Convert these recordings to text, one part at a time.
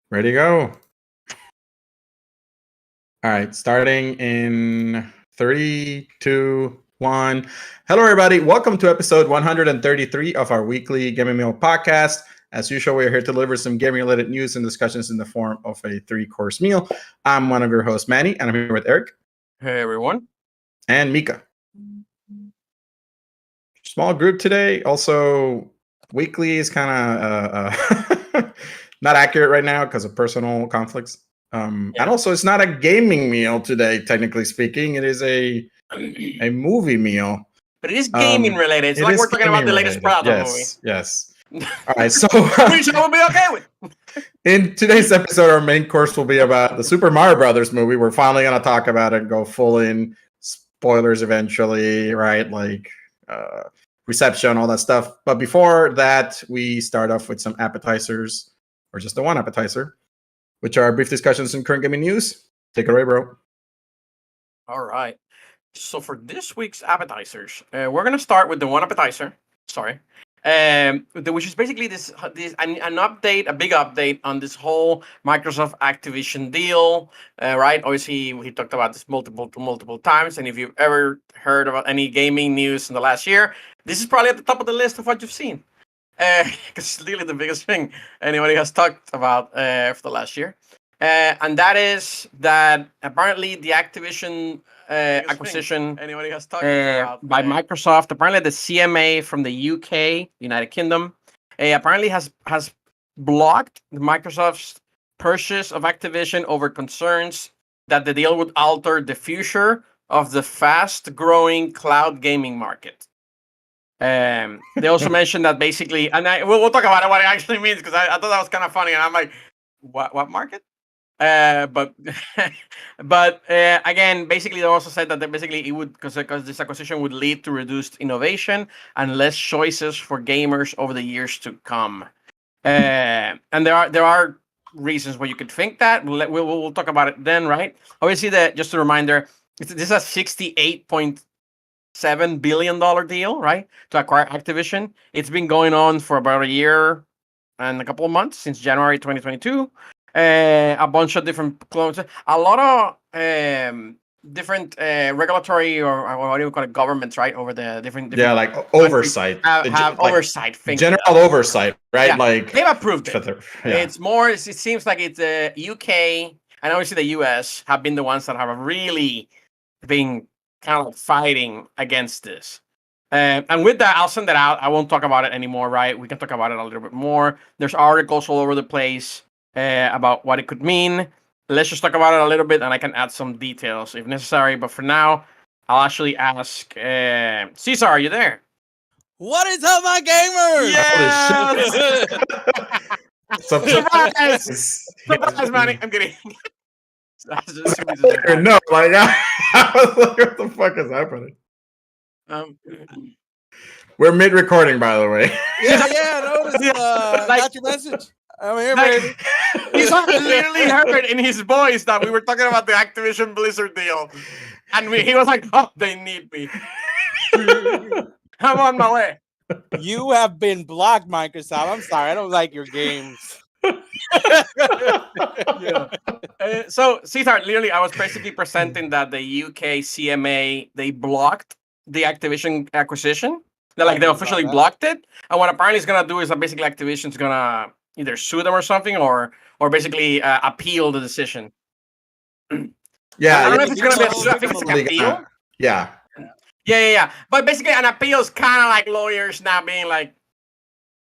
Ready to go. All right, starting in 3, 2, 1. Hello, everybody. Welcome to episode 133 of our weekly Gaming Meal podcast. As usual, we are here to deliver some gaming-related news and discussions in the form of a three-course meal. I'm one of your hosts, Manny, and I'm here with Eric. Hey, everyone. And Mika. Small group today. Also, weekly is kind of not accurate right now because of personal conflicts. And also, it's not a gaming meal today, technically speaking. It is a movie meal. But it is gaming related. It's like we're talking about the latest Prada movie. Yes. All right, so which I will be okay with. In today's episode, our main course will be about the Super Mario Brothers movie. We're finally going to talk about it and go full in spoilers eventually, right? Like reception, all that stuff. But before that, we start off with some appetizers, or just the one appetizer, which are brief discussions in current gaming news. Take it away, bro. All right. So for this week's appetizers, we're gonna start with the one appetizer. Sorry, which is basically this an update, a big update on this whole Microsoft Activision deal. Right? Obviously, we talked about this multiple times, and if you've ever heard about any gaming news in the last year, this is probably at the top of the list of what you've seen. Because it's really the biggest thing anybody has talked about for the last year. And that is that apparently the Activision acquisition anybody has talked about by Microsoft, apparently the CMA from the UK, United Kingdom, apparently has blocked Microsoft's purchase of Activision over concerns that the deal would alter the future of the fast-growing cloud gaming market. They also mentioned that basically, and we'll talk about what it actually means, because I thought that was kind of funny, and I'm like, what market? But again, basically, they also said that basically it would, because this acquisition would lead to reduced innovation and less choices for gamers over the years to come. And there are reasons why you could think that. We'll talk about it then, right? Obviously, just a reminder, this is a $68.7 billion deal, right, to acquire Activision. It's been going on for about a year and a couple of months, since January 2022. A bunch of different clones, a lot of different regulatory, or what do you call it, governments, right, over the different like oversight, have oversight things, general oversight, right? Yeah, like they've approved it. It's more, it seems like it's the UK and obviously the US have been the ones that have really been kind of fighting against this. And with that, I'll send that out. I won't talk about it anymore, right? We can talk about it a little bit more. There's articles all over the place about what it could mean. Let's just talk about it a little bit, and I can add some details if necessary. But for now, I'll actually ask Cesar, are you there? What is up, my gamers? Yeah. Surprise, Manny. I'm kidding. No, like I was like, what the fuck is happening? We're mid-recording, by the way. Yeah. Notice. Got your message. I'm here, baby. He's literally heard in his voice that we were talking about the Activision Blizzard deal, and he was like, "Oh, they need me. I'm on my way." You have been blocked, Microsoft. I'm sorry. I don't like your games. So, Cesar, literally, I was basically presenting that the UK CMA, they blocked the Activision acquisition. They officially blocked it. And what apparently is gonna do is that basically Activision's gonna either sue them or something, or basically appeal the decision. Yeah, I don't know if it's gonna be an appeal. Yeah. But basically, an appeal is kind of like lawyers now being like,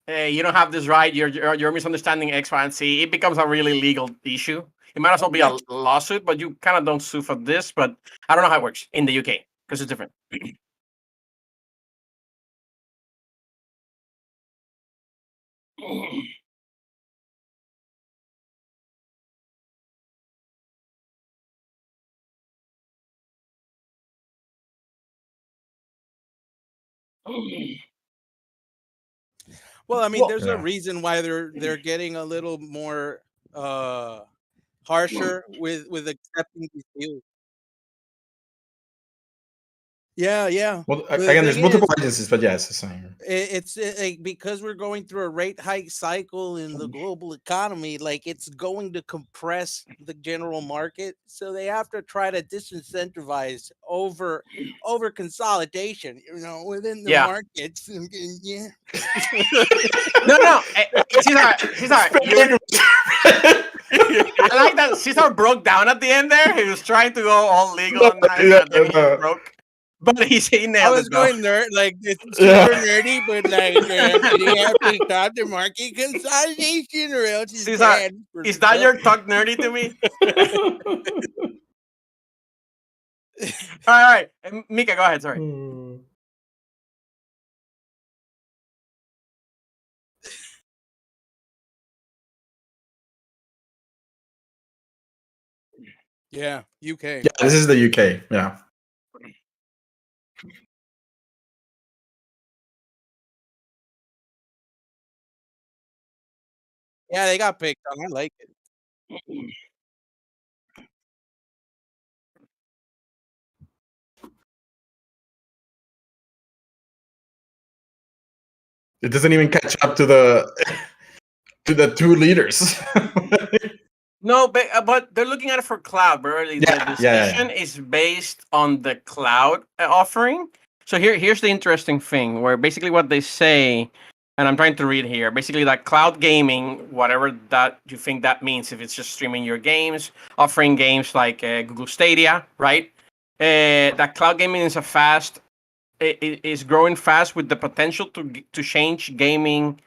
"Hey, you don't have this right. You're misunderstanding X, Y, and Z." It becomes a really legal issue. It might as well be a lawsuit, but you kind of don't sue for this. But I don't know how it works in the UK because it's different. Well, I mean, there's a reason why they're getting a little more harsher with accepting these deals. Yeah. Well, The again, there's thing multiple is, agencies, but yeah, it's the same. it's like, because we're going through a rate hike cycle in the global economy, like it's going to compress the general market, so they have to try to disincentivize over consolidation, within the Yeah. markets. Yeah. No. Cesar, I like that Cesar broke down at the end there. He was trying to go all legal No, and nice, yeah, and then he no. broke. But he I nailed was it though. going nerd, like it's Yeah. super nerdy, but like you have to stop the market consolidation, or else it's Cesar, bad. is that your talk nerdy to me? All right. Mika, go ahead. Sorry. Yeah, UK. Yeah, this is the UK. Yeah. Yeah, they got picked on. I like it. It doesn't even catch up to the two leaders. No, but they're looking at it for cloud, bro. The decision is based on the cloud offering. So here's the interesting thing, where basically what they say, and I'm trying to read here, basically that cloud gaming, whatever that you think that means, if it's just streaming your games, offering games like Google Stadia, right? That cloud gaming is it is growing fast with the potential to change gaming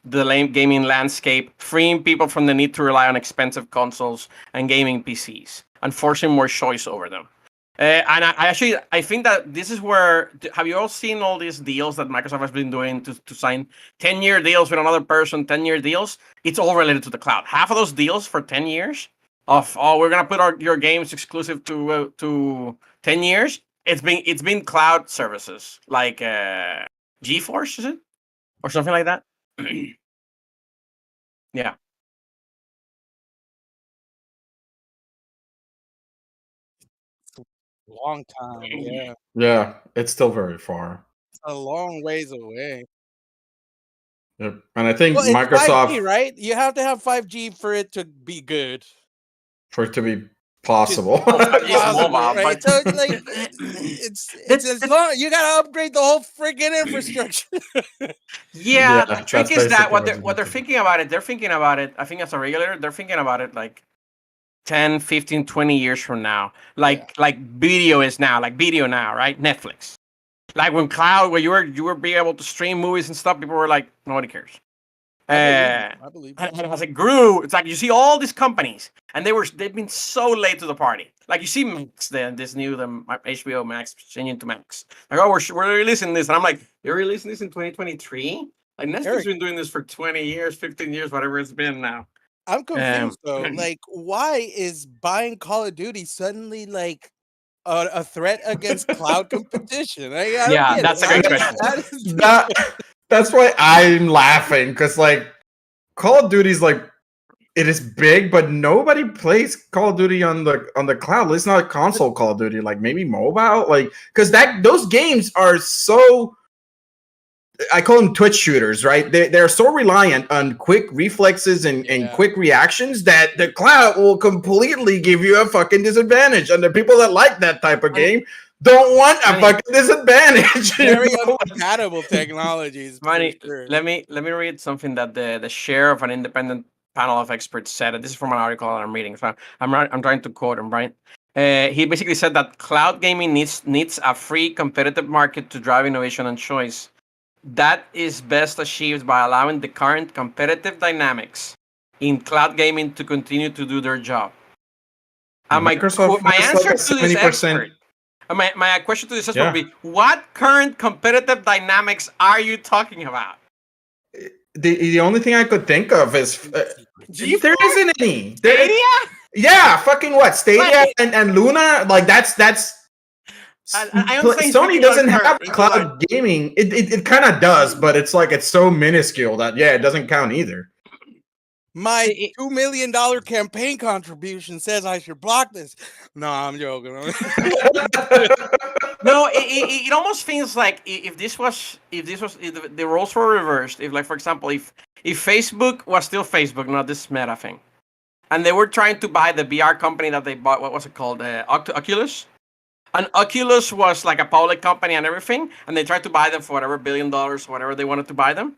landscape, freeing people from the need to rely on expensive consoles and gaming PCs, and forcing more choice over them. And I think that this is where, have you all seen all these deals that Microsoft has been doing to sign 10-year deals with another person, 10-year deals? It's all related to the cloud. Half of those deals for 10 years we're going to put your games exclusive to 10 years. It's been cloud services like GeForce, is it? Or something like that? Yeah. Long time. Yeah, Yeah, it's still very far. it's a long ways away. Yep. And I think Well, it's 5G, Microsoft, right? You have to have 5G for it to be good. for it to be possible. 5G is Possible, mobile, right? but So it's like it's as long you gotta upgrade the whole freaking infrastructure. yeah, the trick that's is that basically what they're thinking about it. They're thinking about it. I think as a regulator, they're thinking about it like 10, 15, 20 years from now. Like video is now, like video now, right? Netflix. Like when cloud, where you were being able to stream movies and stuff, people were like, nobody cares. I believe And as it grew, it's like you see all these companies, and they've been so late to the party. Like you see Max, this new HBO Max changing to Max. Like, oh, we're releasing this, and I'm like, you're releasing this in 2023? Like Netflix has been doing this for 20 years, 15 years, whatever it's been now. I'm confused though. Like, why is buying Call of Duty suddenly like a threat against cloud competition? I don't get that's it. a great question. That's why I'm laughing, because like Call of Duty's like, it is big, but nobody plays Call of Duty on the cloud. It's not a console Call of Duty, like maybe mobile, like because those games are so, I call them Twitch shooters, right? They're so reliant on quick reflexes and quick reactions that the cloud will completely give you a fucking disadvantage. And the people that like that type of game don't want a fucking disadvantage. Very uncompatible technologies. Sure. Let me read something that the chair of an independent panel of experts said. And this is from an article that I'm reading. So I'm trying to quote him, right? He basically said that cloud gaming needs a free, competitive market to drive innovation and choice. That is best achieved by allowing the current competitive dynamics in cloud gaming to continue to do their job. And my answer to this expert, my question to this expert would be, what current competitive dynamics are you talking about? The only thing I could think of is there isn't any. Stadia? Yeah, fucking what? Stadia and Luna? Like that's Sony doesn't have cloud gaming. It kind of does, but it's like it's so minuscule that it doesn't count either. My $2 million campaign contribution says I should block this. No, I'm joking. No, it almost feels like if the roles were reversed, if like for example, if Facebook was still Facebook, not this Meta thing, and they were trying to buy the VR company that they bought, what was it called, Oculus, and Oculus was like a public company and everything, and they tried to buy them for whatever $1 billion, whatever they wanted to buy them.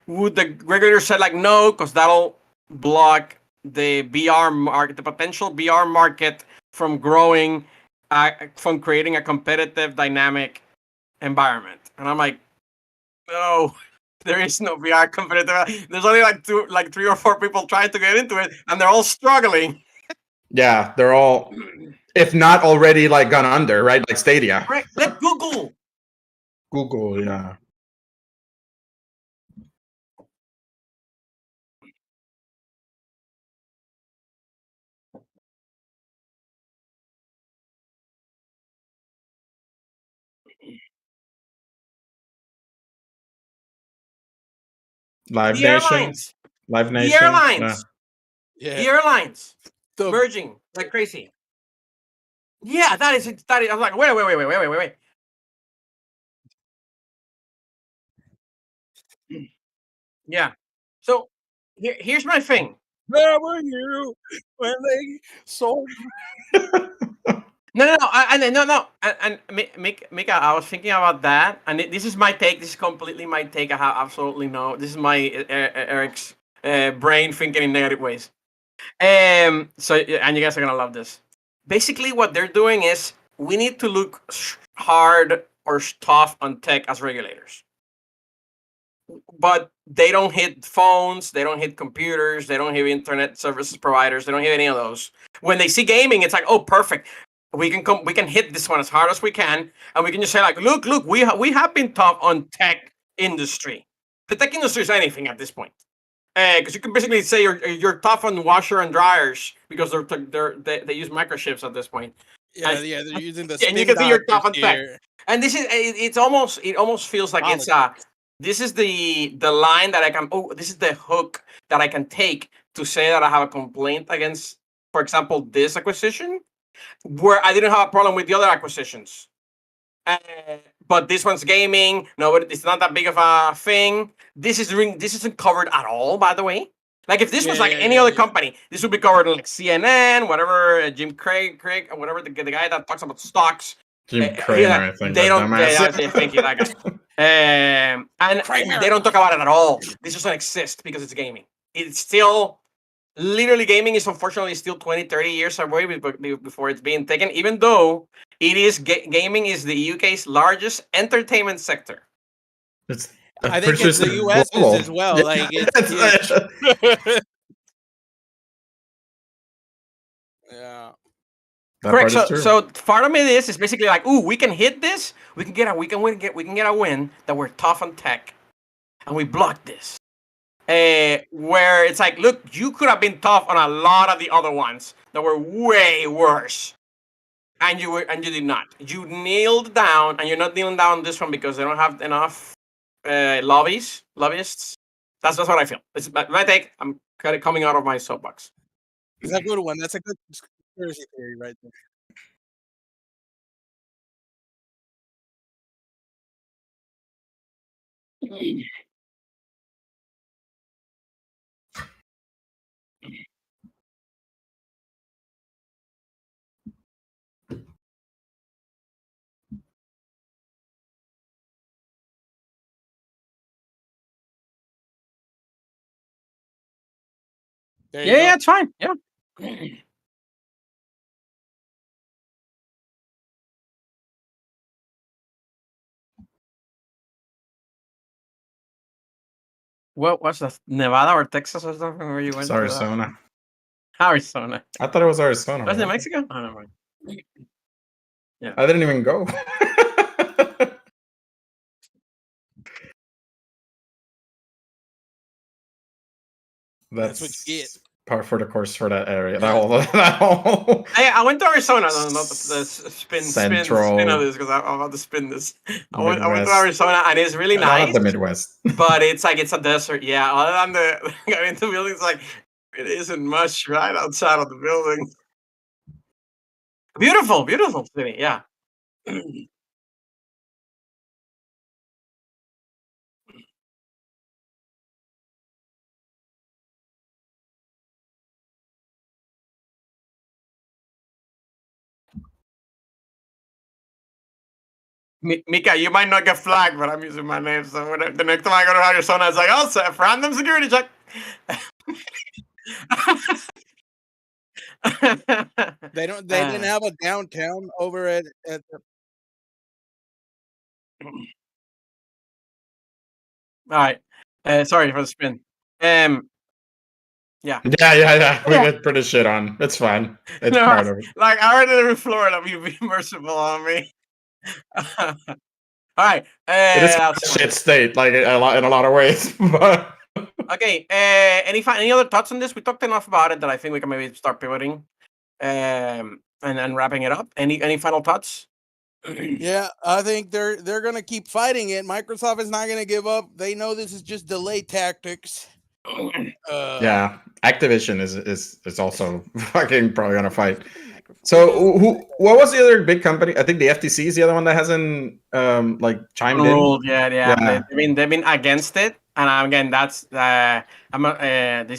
Would the regulator said like no, because that'll block the VR market, the potential VR market from growing, from creating a competitive, dynamic environment? And I'm like, no, there is no VR competitive. There's only like 3 or 4 people trying to get into it, and they're all struggling. Yeah, they're all, if not already, like gone under, right? Like Stadia. Right? Let Google. Google, yeah. Live The Nation. airlines. Live The Nation. airlines. Yeah. The airlines. The- Merging like crazy. Yeah, that is. I'm like, wait. Yeah. So here's my thing. Where were you when they sold? No. Mika, I was thinking about that, and this is my take. This is completely my take. I have absolutely no. This is my Eric's brain thinking in negative ways. So and you guys are gonna love this. Basically, what they're doing is we need to look hard or tough on tech as regulators, but they don't hit phones, they don't hit computers, they don't hit internet services providers, they don't hit any of those. When they see gaming, it's like, oh, perfect. We can hit this one as hard as we can, and we can just say like, look, we have been tough on tech industry. The tech industry is anything at this point, because you can basically say you're tough on washer and dryers because they use microchips at this point. Yeah, they're using the. And you can see your top on tech. here. And this is it almost feels like it's this is the line that I can, this is the hook that I can take to say that I have a complaint against, for example, this acquisition, where I didn't have a problem with the other acquisitions. But this one's gaming. No, it's not that big of a thing. This isn't covered at all, by the way. Like if this was like any other company, this would be covered in like CNN, whatever, Jim Craig, or whatever, the guy that talks about stocks. Jim Cramer, I think. They don't. Thank you, that guy. And they don't talk about it at all. This doesn't exist because it's gaming. It's still, literally, gaming is unfortunately still 20, 30 years away before it's being taken, even though it is gaming is the UK's largest entertainment sector. I think it's the US as well. Yeah. Like it's yeah. Correct. So part of me is basically like, ooh, we can hit this. We can get a win that we're tough on tech, and we block this. Where it's like, look, you could have been tough on a lot of the other ones that were way worse, and you did not. You kneeled down, and you're not kneeling down on this one because they don't have enough lobbyists. That's what I feel. It's my take. I'm kind of coming out of my soapbox. It's a good one. That's a good conspiracy theory right there. Yeah, it's fine. Yeah. What was that? Nevada or Texas or something where you went? It's Arizona. Arizona. I thought it was Arizona. Was it Mexico? I don't know. Yeah. I didn't even go. That's what you get. Par for the course for that area. That whole. I went to Arizona. No, not the spin of this because I'm about to spin this. I went to Arizona and it's really nice. The Midwest, but it's like it's a desert. Yeah, other than the going into buildings, like it isn't much right outside of the building. Beautiful city. Yeah. Mika, you might not get flagged, but I'm using my name. So the next time I go to Arizona, it's like, oh, Seth, random security check. They don't. They didn't have a downtown over at the, All right. Sorry for the spin. Yeah. Yeah. We get pretty shit on. It's fine. It's No, part of it. like I already live in Florida. You be merciful on me. All right. It is That's a fine. shit state, like in a lot of ways. But Okay. Any other thoughts on this? We talked enough about it that I think we can maybe start pivoting, and wrapping it up. Any final thoughts? yeah, I think they're gonna keep fighting it. Microsoft is not gonna give up. They know this is just delay tactics. yeah, Activision is also fucking probably gonna fight. So what was the other big company? I think the FTC is the other one that hasn't like chimed in. Ruled, yeah. Yeah. They've been against it, and again, that's this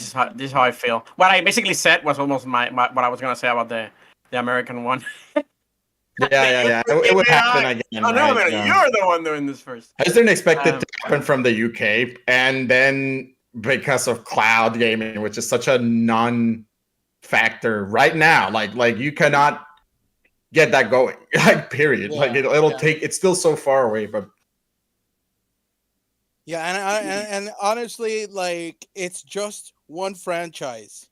is how I feel. What I basically said was almost my what I was gonna say about the American one. Yeah. It would happen again. Oh no, right? man, you're the one doing this first. I just didn't expect it to happen from the UK, and then because of cloud gaming, which is such a non-factor right now, like you cannot get that going, like period. Yeah, like it'll take. It's still so far away, but yeah, and honestly, like it's just one franchise.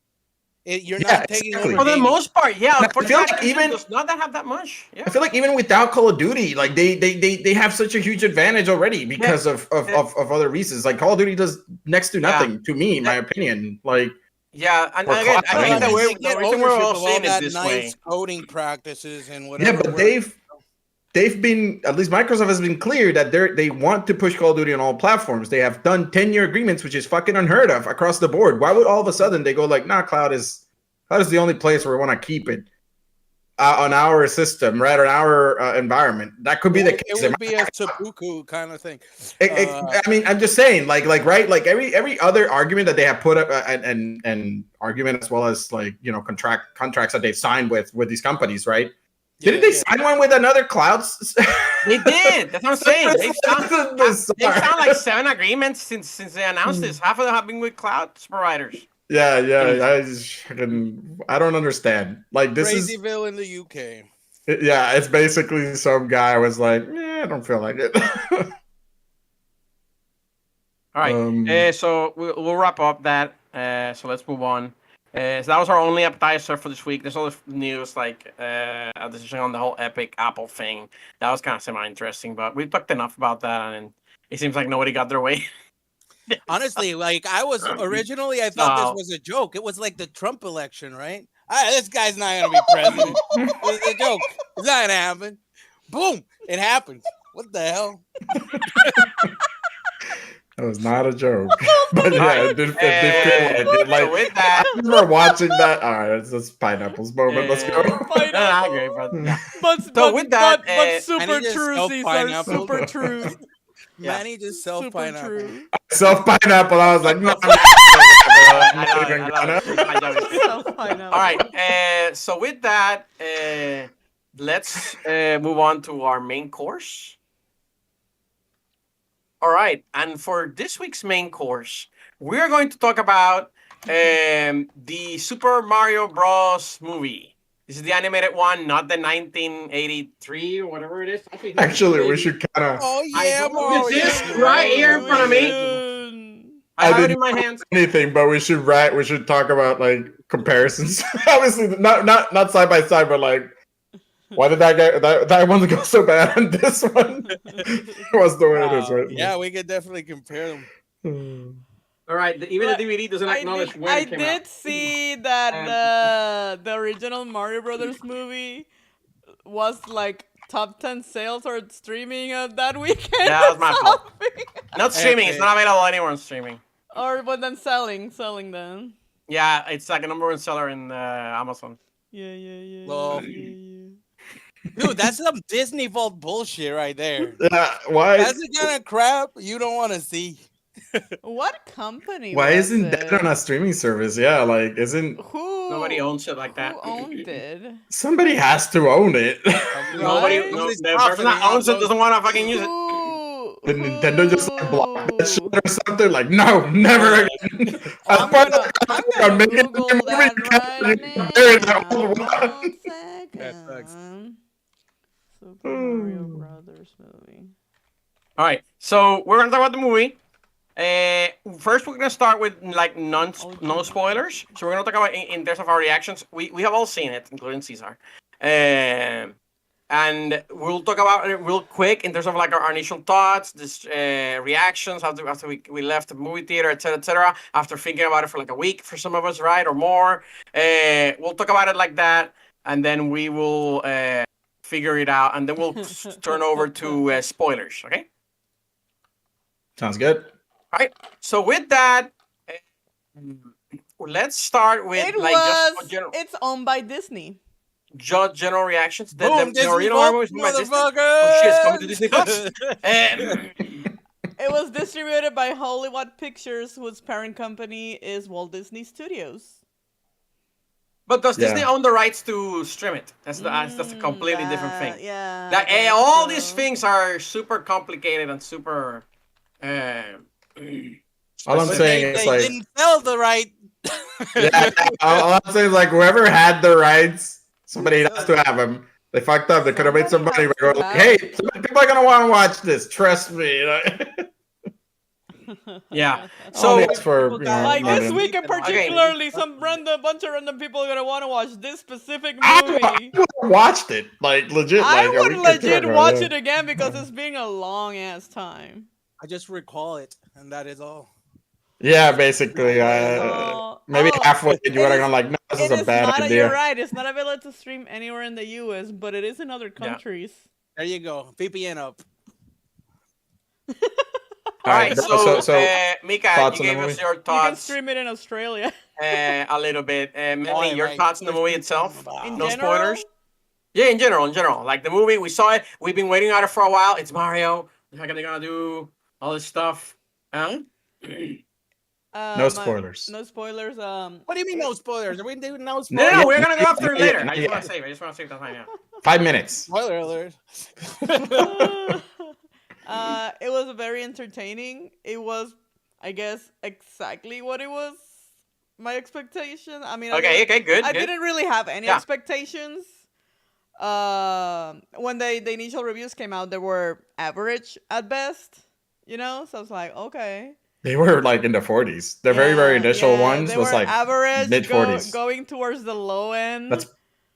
You're not taking exactly. over. For the most part, yeah. And I feel like even does not have that much. Yeah. I feel like even without Call of Duty, like they have such a huge advantage already because of other reasons. Like Call of Duty does next to nothing to me, in my opinion. Like yeah, and Or again, cloud I think that gaming. the reason we're all seeing it that this nice way. coding practices and whatever. yeah, but they've been, at least Microsoft has been clear that they want to push Call of Duty on all platforms. They have done 10-year agreements, which is fucking unheard of across the board. Why would all of a sudden they go like, nah, cloud is the only place where we want to keep it on our system, right? On our environment. That could be the case. It would be a seppuku kind of thing. I mean, I'm just saying, like, right? Like every other argument that they have put up, and argument as well as like contracts that they've signed with these companies, right? Didn't they sign one with another cloud? They did. That's what I'm saying. They've signed like 7 agreements since they announced this. Half of them have been with cloud providers. Yeah. I don't understand. Like this Crazyville in the UK. It's basically some guy was like, I don't feel like it. All right. So we'll wrap up that. So let's move on. So that was our only appetizer for this week. There's other news like a decision on the whole Epic Apple thing. That was kind of semi-interesting, but we talked enough about that, and it seems like nobody got their way. Honestly, like I was originally, I thought this was a joke. It was like the Trump election, right? This guy's not gonna be president. It's a joke. It's not gonna happen. Boom! It happened. What the hell? That was not a joke. But yeah, it did feel like it. Like, with that, I remember watching that. All right, it's this pineapples moment. Let's go. I agree, but super truths are super truths. Manny just self pineapple. Self pineapple. I was like, no. All right. So with that, let's move on to our main course. All right, and for this week's main course, we're going to talk about the Super Mario Bros. Movie. This is the animated one, not the 1983 or whatever it is. Actually, we should kind of. Oh yeah, Mario. This is right here in front of me. I have it in my hands. Anything, but we should talk about like comparisons. Obviously, not side by side, but like, why did that one go so bad and this one was the way it is, right? Yeah, we could definitely compare them. All right, even the DVD doesn't acknowledge when it came out. I did see that the original Mario Brothers movie was like top 10 sales or streaming that weekend. Yeah, that was my fault. Not streaming. It's not available anywhere on streaming. But then selling them. Yeah, it's like a #1 seller in Amazon. Yeah. Well, dude, that's some Disney Vault bullshit right there. Yeah, why? That's the kind of crap you don't want to see. What company? Why was isn't it? that on a streaming service? Yeah, like isn't. Who Nobody owns it like that. Who owned it? Somebody has to own it. Nobody, Right? no, Nobody's the person that profiting owns it off doesn't want to fucking use it. Who? The Nintendo just like blocked that shit Who? or something. Like, no, never again. As I'm part of gonna, the I'm contract gonna on making the Google movie, that you can't- right you can bury that now. old one. One That sucks. second. Super Mario Hmm. Brothers movie. All right, so we're gonna talk about the movie. First, we're gonna start with like no spoilers. So we're gonna talk about in terms of our reactions. We have all seen it, including Cesar. And we'll talk about it real quick in terms of like our initial thoughts, this reactions after we left the movie theater, etc. After thinking about it for like a week for some of us, right, or more. We'll talk about it like that, and then we will figure it out, and then we'll turn over to spoilers. Okay. Sounds good. So with that, let's start with It like was. just It's owned by Disney. general reactions. Boom, The Disney original Plus, movie was made by Disney. motherfuckers! Oh shit, it's coming to Disney Plus. Um, It was distributed by Hollywood Pictures, whose parent company is Walt Disney Studios. but does Disney Yeah. own the rights to stream it? That's a completely different thing. Yeah. Like, I guess all these so. things are super complicated and super. All I'm But saying they is like, didn't sell the right. yeah, all I'm saying is like, whoever had the rights, somebody has to have them. They fucked up. They could have made some money. Somebody But has go like, to have hey, some people are gonna want to watch this. Trust me. Yeah. So So- it's for People you got know, Like this London. week in Okay. particularly, bunch of random people are gonna want to watch this specific I movie. would have watched it, like legit. I like, a would week or two legit ago, watch yeah. it again because it's been a long ass time. I just recall it, and that is all. Yeah, basically. Oh, Maybe oh, halfway you it would have is- gone like, no, this It is a is bad not. idea. You're right. It's not available to stream anywhere in the U.S., but it is in other countries. There you go. VPN up. All right. bro, So, Mika, thoughts you on the gave us movie? your You can thoughts stream it in Australia. a little bit. Melanie, Alright, your right. thoughts on the movie itself? In No general, spoilers? Yeah, in general. Like the movie, we saw it. We've been waiting on it for a while. It's Mario. How are they gonna do all this stuff? Huh? No spoilers. No spoilers. What do you mean no spoilers? Are we doing no No, spoilers? no, we're gonna go after it Yeah, later. not I just yet. want to save the time. Yeah. 5 minutes. Spoiler alert. It was very entertaining. It was, I guess, exactly what it was. My expectation. I mean, Okay. Good. I good. didn't really have any Yeah. expectations. When the initial reviews came out, they were average at best. You know, so I was like, okay. They were like in the 40s. The very initial ones they was were like average, mid-40s. going towards the low end. That's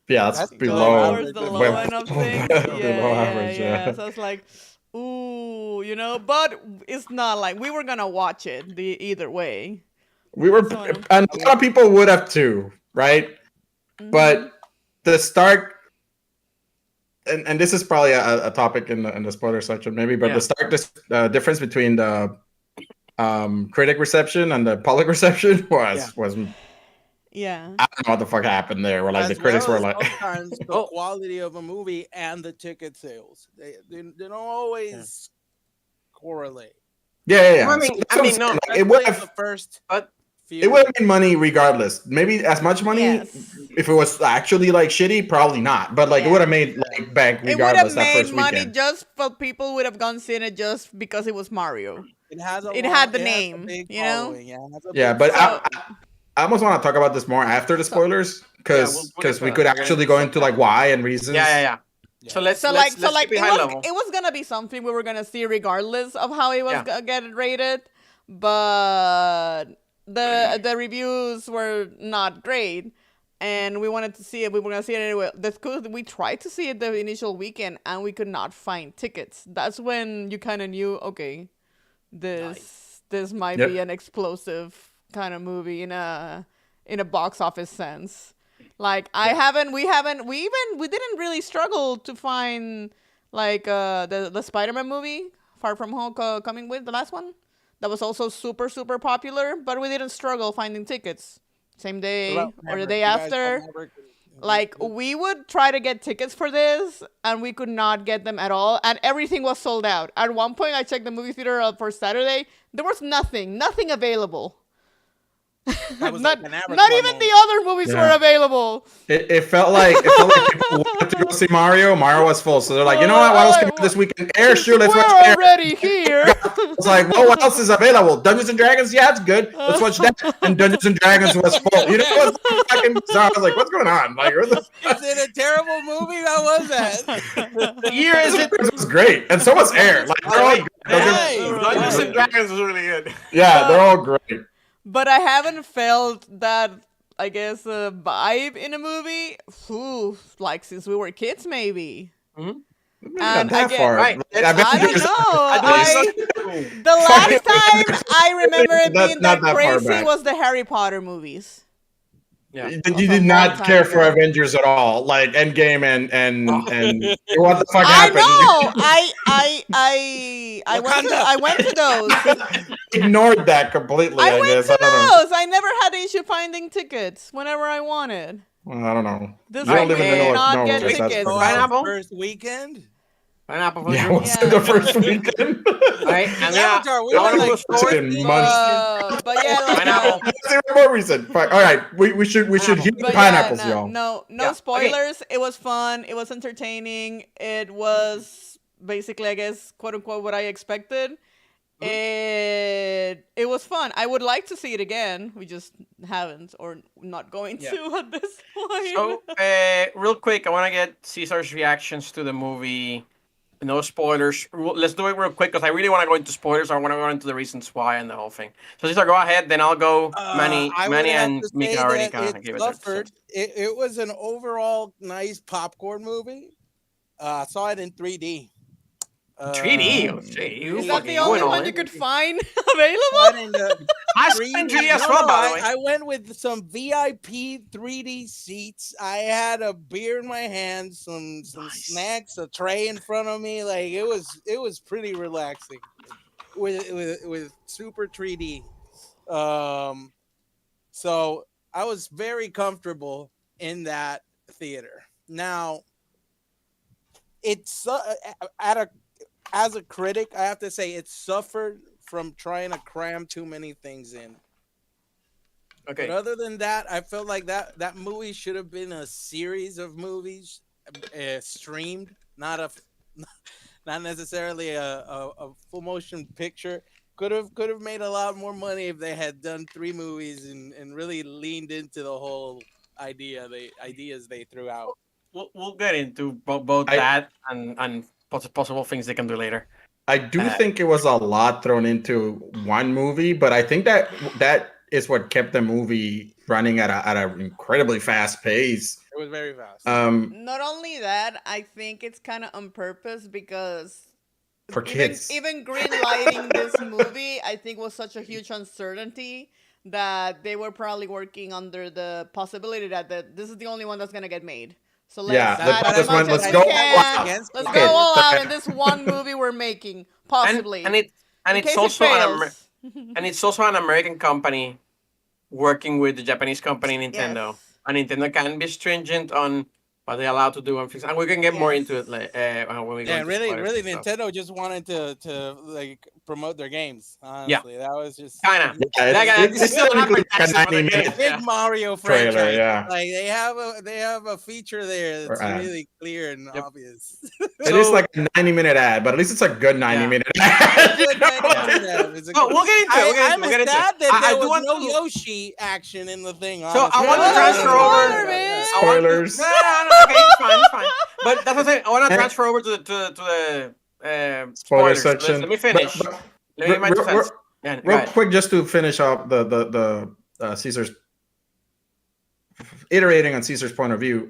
That's below. Going towards the low well, end of below things. average, yeah. So it's like, ooh, you know, but it's not like we were gonna watch it either way. We were, So- and a lot of people would have too, right? Mhm. But the start, and this is probably a topic in the spoiler section, maybe. But Yeah. the start difference between the critic reception and the public reception was Yeah. I don't know what the fuck happened there. Where like the As critics well were as like, sometimes the Oh. quality of a movie and the ticket sales. They don't always correlate. yeah. Well, I mean- So that's I what I'm mean, saying, no, like, it would Especially have the first But few. it would have made money regardless. Maybe as much money Yes. if it was actually like shitty, probably not. But like it Yeah. would have made like bank It would have regardless that made first money weekend. just for people would have gone seen it just because it was Mario. It has a It long- had the it has a name, big you know? following, Yeah, it has a Yeah, big but following. I almost want to talk about this more after the spoilers because we'll get to we that. could We're gonna actually get go to into like why and reasons. yeah. Yeah. So let's So let's like keep it it high was level. it was gonna be something we were gonna see regardless of how it was Yeah. gonna get rated, but the reviews were not great, and we wanted to see it. We were gonna see it anyway. That's cool. We tried to see it the initial weekend, and we could not find tickets. That's when you kind of knew, okay, this might Yep. be an explosive kind of movie in a box office sense. Like we didn't really struggle to find like the Spider-Man movie Far From Home coming with the last one that was also super popular, but we didn't struggle finding tickets same day Well, or the Maverick, day you guys after. saw Maverick. Like we would try to get tickets for this and we could not get them at all, and everything was sold out. At one point I checked the movie theater for Saturday, there was nothing available. That was not, like an Avatar not even moment. the other movies were Yeah. available. It felt like people wanted to go see Mario. Mario was full, so they're like, you know what? What else can we do this weekend? Air, Since sure, let's we're watch Air. already here. It's like, well, what else is available? Dungeons and Dragons? Yeah, it's good. Let's watch that. And Dungeons and Dragons was full. You know, it was so fucking bizarre. I was like, what's going on? Like, what the Is it a terrible movie? How was that? Year is it? It was great, and so was Air. Like, they're all good. Don't get me- Nice. Dungeons Right. and Dragons was really good. Yeah, they're all great. But I haven't felt that, I guess, vibe in a movie. Like since we were kids, maybe. Maybe And not that again, far. right, Like, it's- I don't Avengers- know. The last time I remember it That's being not that that far crazy back. was the Harry Potter movies. Yeah. You That's a did long not time care for ago. Avengers at all, like Endgame and what the fuck I happened? know. I went to those. Ignored that completely. I I went guess to I don't know. those. I never had issue finding tickets whenever I wanted. Well, I don't know. This You don't one live we in the did middle of not nowhere, get so that's tickets. for sure. Pineapple? First weekend. Pineapple for Yeah, you. was it the first weekend? Right? And yeah, Avatar, we I were wanna like go forward. 14 months. But yeah, like, Pineapple. That's even more recent. Fuck. All right, we should hear but pineapples, yeah, y'all. no Yeah, okay. spoilers. It was fun. It was entertaining. It was basically, I guess, quote unquote, what I expected. It was fun. I would like to see it again. We just haven't, or not going Yeah. to at this point. So, real quick, I want to get Caesar's reactions to the movie. No spoilers. Let's do it real quick because I really want to go into spoilers. I want to go into the reasons why and the whole thing. So, Caesar, go ahead. Then I'll go. Manny I would have and to Mika say already that kind of it gave it. suffered. It was an overall nice popcorn movie. I saw it in 3D. 3D. Oh, gee, you Is that fucking the only going all one in. you could find Saw available? it in the I saw it in 3D as No, well, no, by the way. I went with some VIP 3D seats. I had a beer in my hand, some Nice. snacks, a tray in front of me. Like it was pretty relaxing with super 3D. So I was very comfortable in that theater. Now, it's as a critic, I have to say it suffered from trying to cram too many things in. Okay. But other than that, I felt like that movie should have been a series of movies streamed, not necessarily a full motion picture. Could have made a lot more money if they had done 3 movies and really leaned into the whole ideas they threw out. We'll get into both that and possible things they can do later. I do think it was a lot thrown into one movie, but I think that is what kept the movie running at an incredibly fast pace. It was very fast. Not only that, I think it's kind of on purpose because For kids. even green lighting this movie, I think was such a huge uncertainty that they were probably working under the possibility that this is the only one that's gonna get made. So let's Yeah, add that's as when- much let's as go we can. against Let's it. go all out Okay. in this one movie we're making, possibly. And in it's case also it an fails. and it's also an American company working with the Japanese company Nintendo. Yes. And Nintendo can be stringent on what they're allowed to do and things. And we can get more into Yes. it when we go. Yeah, into really, spoilers really, and stuff. Nintendo just wanted to like promote their games. Honestly, that was just Kinda. Yeah, it's still an technically like a advertisement for the 90-minute game. big Yeah. Mario trailer, franchise. yeah. Like they have a feature there that's Or ad. really clear and Yep. obvious. It is like a 90-minute ad, but at least it's a good 90-minute ad. Good You know? idea. It's a No, good- we'll get into it. I'm We'll get into sad it. that I there do was want no to. Yoshi action in the thing. So I honestly. want to No, transfer spoiler, over. man. I want to- Spoilers. No, okay, it's fine, it's fine. But that's what I'm saying. I want to transfer over to the Spoiler spoilers. section. Let me finish. But- Let me make my 2 real- cents. Yeah, go Real ahead. quick, just to finish up the Caesar's iterating on Caesar's point of view.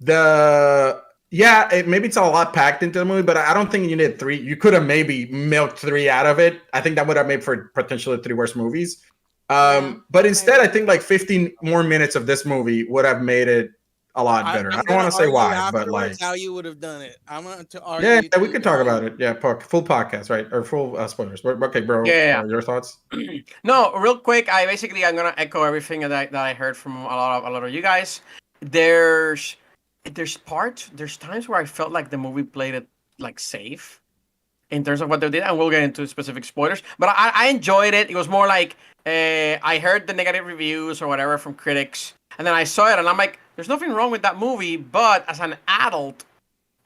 Maybe it's a lot packed into the movie, but I don't think you need 3. You could have maybe milked 3 out of it. I think that would have made for potentially 3 worse movies. But instead, maybe. I think like 15 more minutes of this movie would have made it a lot better. I don't want to say why, but like, how you would have done it. I'm going to argue. yeah, we could talk about it. Yeah, full podcast, right? Or full spoilers. Okay, bro. Yeah. Your thoughts? No, real quick. I'm gonna echo everything that I heard from a lot of you guys. There's times where I felt like the movie played it like safe, in terms of what they did, and we'll get into specific spoilers. But I enjoyed it. It was more like I heard the negative reviews or whatever from critics, and then I saw it, and I'm like, there's nothing wrong with that movie. But as an adult,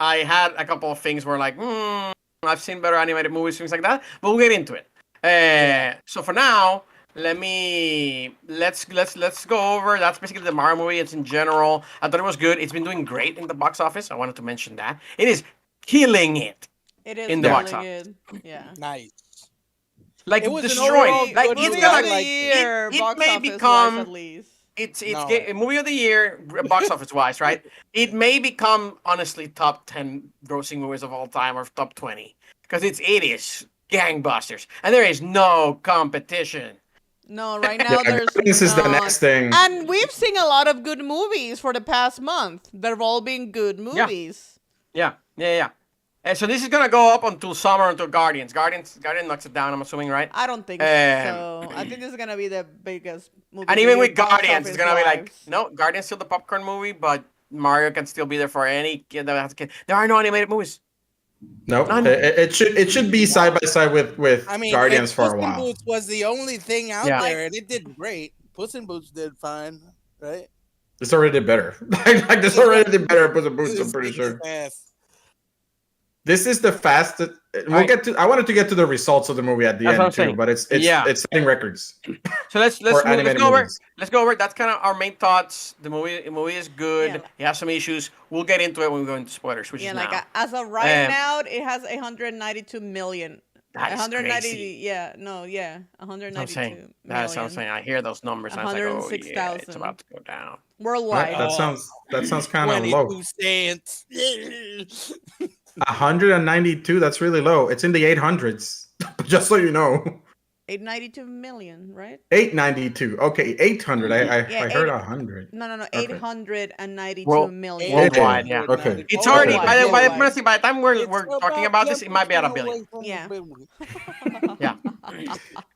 I had a couple of things where like, I've seen better animated movies, things like that. But we'll get into it. So for now, let's go over. That's basically the Mario movie. It's in general. I thought it was good. It's been doing great in the box office. I wanted to mention that it is killing it. It is in the box really good. Yeah. Nice. Like It was an destroying. overall Like good it's movie. gonna I of the liked year, it box may office become- wise, at least. it's No. a movie of the year, box office wise, right? It may become honestly top 10 grossing movies of all time or top 20 because it is gangbusters and there is no competition. No, right now there's this is the none. next thing. And we've seen a lot of good movies for the past month. They've all been good movies. Yeah. And so this is gonna go up until summer until Guardian knocks it down. I'm assuming, right? I don't think Um, so. I think this is gonna be the biggest movie. And of even the with year, box Guardians, it's gonna be like, office-wise. no, Guardians still the popcorn movie, but Mario can still be there for any kid that has a kid. There are no animated movies. No, None. it should be side by side with I mean, Guardians if for a Puss in while. Boots was the only thing out Yeah. there, and it did great. Puss in Boots did fine, right? It's already better. like this already did better. Puss in Boots, I'm pretty sure. Fast. This is the fastest. We'll Right. get to. I wanted to get to the results of the movie at the That's what I'm end too, saying. but it's Yeah. it's setting records So let's for let's animated go over. movies. Let's go over. That's kind of our main thoughts. The movie is good. Yeah. It has some issues. We'll get into it when we go into spoilers, which Yeah, is like now. as of right Um, now, it has 192 million. That is 190. crazy. Yeah, no, yeah, That's what I'm 192 saying. That's what I'm million saying. I hear those numbers. And I was like, oh yeah, it's 106,000. about to go down. worldwide. That sounds kind of 22 low. cents. 192. That's really low. It's in the 800s. Just so you know. 892 million, right? 892. Okay, 800. I Yeah, heard 80. 100. No, Okay. 892 World- million. worldwide, yeah. Okay. It's Oh, already yeah. by the Yeah. honestly, by the time we're It's talking about this, it might be at a billion. Yeah. Yeah. All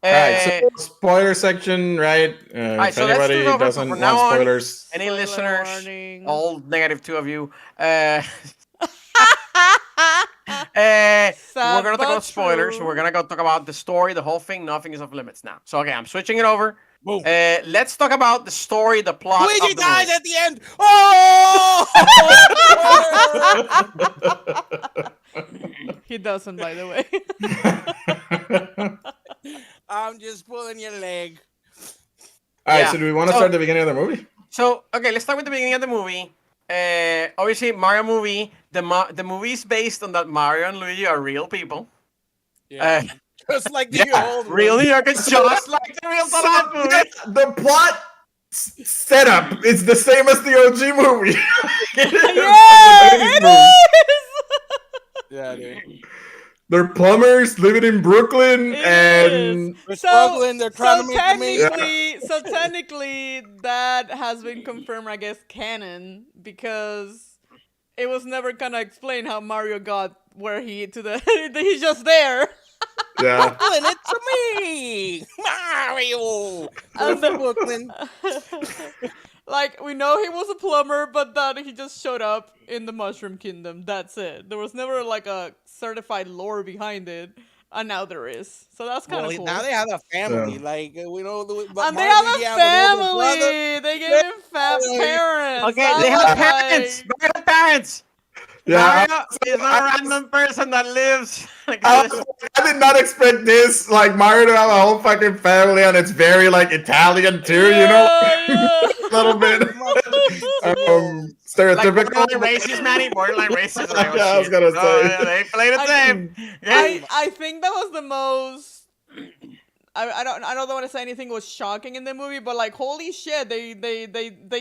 right, so spoiler section, right? right, If so let's anybody do it over. doesn't From want now on, spoilers, any Spoiler listeners, warning. all negative two of you, Sad we're gonna talk but about spoilers. true. We're gonna go talk about the story, the whole thing. Nothing is off limits now. So okay, I'm switching it over. Boom. Let's talk about the story, the plot. Luigi of the dies movie. at the end. Oh! He doesn't, by the way. I'm just pulling your leg. All right, Yeah. so do we want to So- start at the beginning of the movie? So okay, let's start with the beginning of the movie. Obviously, Mario movie. The movie is based on that Mario and Luigi are real people. Yeah. Just like the yeah, old one. Real New Yorkers, just like the real So, Fallout movie. yeah, the plot setup is the same as the OG movie. It is. Yeah, It's a it 90s movie. is. Yeah, dude. They're plumbers living in Brooklyn, It and They're So- struggling. They're trying So to make the meat. technically, that has been confirmed, I guess, canon, because it was never gonna explain how Mario got where he to the. He's just there. yeah, Brooklyn, it's me, Mario. And From Brooklyn. Like, we know he was a plumber, but that he just showed up in the Mushroom Kingdom. That's it. There was never like a certified lore behind it, and now there is. So that's kind of Well, cool. now they have a family. Yeah. Like we know, And they have a family. They gave him Family. parents. Okay, I they was have like- parents. They have parents. yeah. Mario is not a random person that lives. Like I, this. I did not expect this, like Mario to have a whole fucking family, and it's very like Italian too, you know, Yeah, a little bit Like stereotypical. borderline racist, Manny. Borderline racist. Like, oh, Yeah, I was shit. gonna Oh, say. yeah, they played it safe. I think that was the most. I don't want to say anything was shocking in the movie, but like holy shit, they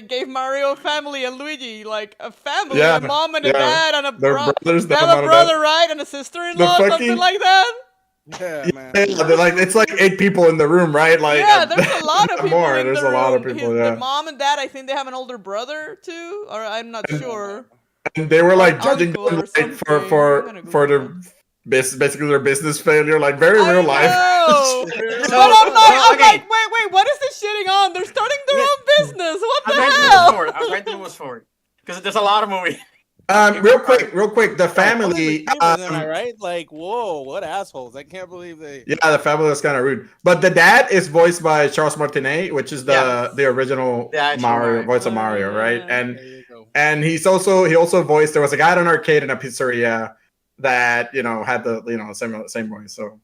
gave Mario a family and Luigi like a family, Yeah, a mom and a yeah. dad and a They're brothers. They the have mom a and brother, dad. right, and a sister-in-law, fucking- something like that. Yeah, man. Yeah, they're like it's like 8 people in the room, right? Like Yeah, there's a lot of people. more. In There's the a lot of room. people. The Yeah, mom and dad, I think they have an older brother too, or I'm not sure. and they were like Uncle judging or them like, something. for I'm for gonna for Google the basically their business failure, like very I real life. know. So- But I'm okay. like, wait, what is this shitting on? They're starting their Yeah. own business. What I'm the trying to move hell? forward. I'm trying to move us forward because there's a lot of movie. Real quick. The Full of family. receivers, am I right? Like, whoa, what assholes! I can't believe they. Yeah, the family was kind of rude. But the dad is voiced by Charles Martinet, which is the original The actual Mario Mario. voice of Mario, right? Yeah. There you go. And he also voiced. There was a guy at an arcade in a pizzeria that had the same voice. So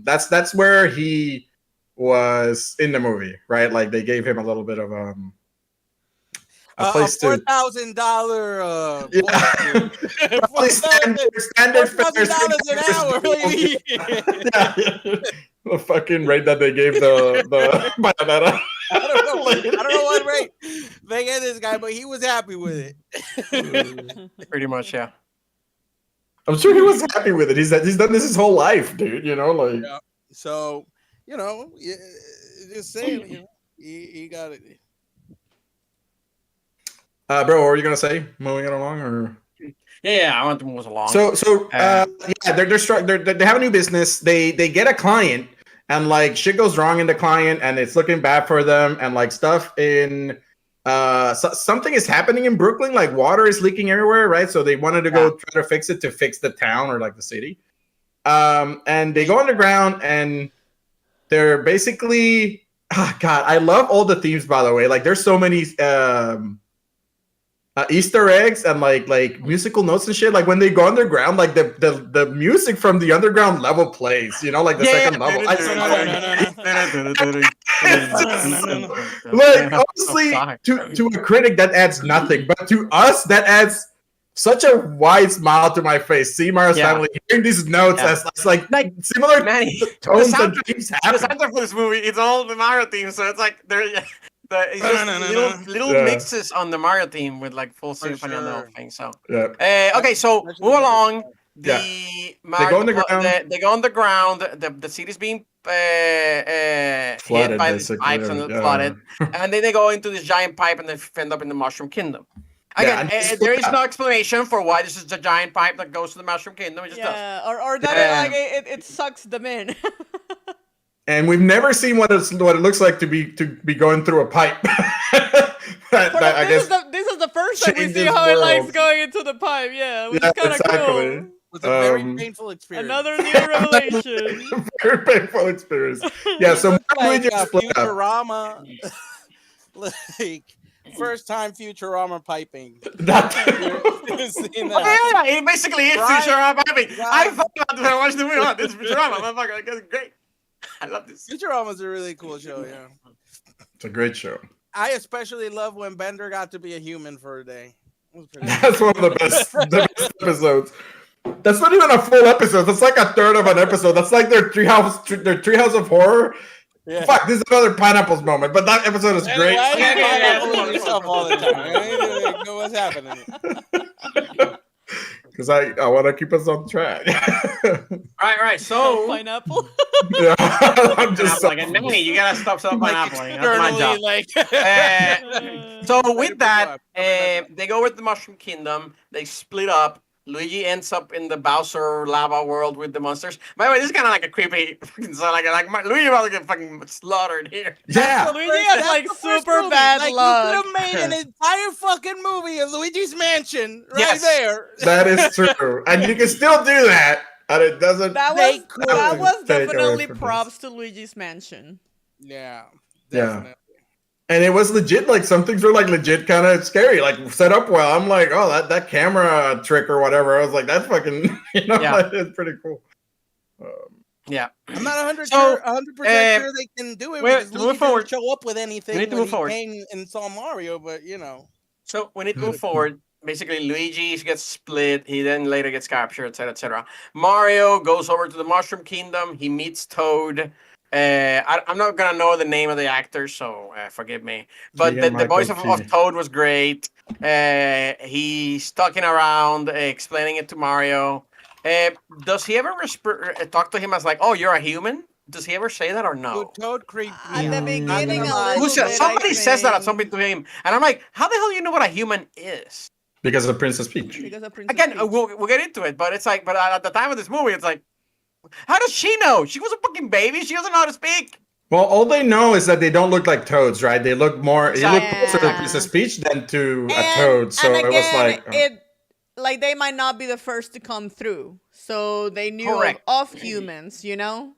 that's where he was in the movie, right? Like they gave him a little bit of a place to $4,000. Yeah. Probably standard $4,000 an hour, baby. Yeah. The fucking rate that they gave the Bayonetta. I don't know what rate they gave this guy, but he was happy with it. Pretty much, yeah. I'm sure he was happy with it. He's done this his whole life, dude. Like Yeah. So, just saying, he got it. bro, what were you gonna say? Moving it along, or Yeah, I want to move along. so yeah, they have a new business. They get a client, and like shit goes wrong in the client, and it's looking bad for them, and like stuff in something is happening in Brooklyn, like water is leaking everywhere, right? So they wanted to go try to fix it, to fix the town or like the city. And they go underground, and they're basically, God, I love all the themes, by the way. Like there's so many Easter eggs and like musical notes and shit. Like when they go underground, like the music from the underground level plays, like the second level. Like honestly, to a critic that adds nothing, but to us that adds such a wide smile to my face. See Mario's family hearing these notes as like similar tones and themes The happen. soundtrack for this movie, it's all the Mario theme, so it's like it's just little mixes on the Mario theme with like full symphony and the whole thing. So okay, so move along. They go underground. They go underground. The city's being hit Flooded, by basically, pipes and flooded, and then they go into this giant pipe and they end up in the Mushroom Kingdom. Again, there is no explanation for why this is the giant pipe that goes to the Mushroom Kingdom. It just does. Or that it sucks them in. And we've never seen what it looks like to be going through a pipe. This is the first time we see how it likes going into the pipe. Yeah, which is kind of cool. It was a very painful experience. Another new revelation. Very painful experience. Yeah, so like we just split up. Futurama, like first time Futurama piping. That Yeah, it basically is Futurama piping. I thought about this when I watched the movie. Oh, this is Futurama, motherfucker. That's great. I love this. Futurama's a really cool show. Yeah, it's a great show. I especially love when Bender got to be a human for a day. That's one of the best episodes. That's not even a full episode. That's like a third of an episode. That's like their treehouse of horror. Yeah. Fuck, this is another pineapples moment, but that episode is great. Yourself all the time. What's happening? Because I want to keep us on track. Right. So pineapple. Yeah, I'm just like Manny, you gotta stop pineappling. That's my job. So with that, they go with the Mushroom Kingdom. They split up. Luigi ends up in the Bowser lava world with the monsters. By the way, this is kind of like a creepy fucking song. Like Luigi about to get fucking slaughtered here. Yeah, so Luigi has like super bad luck. You could have made an entire fucking movie of Luigi's Mansion there. That is true, and you can still do that, and it doesn't. That was definitely props to Luigi's Mansion. Yeah, definitely. And it was legit, like some things were like legit kind of scary, like set up well. I'm like, oh, that camera trick or whatever. I was like, that's fucking, like, it's pretty cool. Yeah. I'm not 100% sure they can do it because Luigi doesn't show up with anything when he came and saw Mario, but So we need to move forward. Basically, Luigi gets split. He then later gets captured, etc., etc. Mario goes over to the Mushroom Kingdom. He meets Toad. I'm not gonna know the name of the actor, so forgive me. But the voice of Toad was great. He's talking around, explaining it to Mario. Does he ever talk to him as like, "Oh, you're a human"? Does he ever say that or no? Toad creeped me at the beginning. Somebody says that at something to him, and I'm like, "How the hell do you know what a human is?" Because of Princess Peach. Again, we'll get into it, but it's like, but at the time of this movie, it's like, how does she know? She was a fucking baby. She doesn't know how to speak. Well, all they know is that they don't look like toads, right? They look more. He looked Exactly. closer to Yeah. Piece of Speech than to a And- toad. So and it was again, like, it like they might not be the first to come through, so they knew Correct. of humans, you know,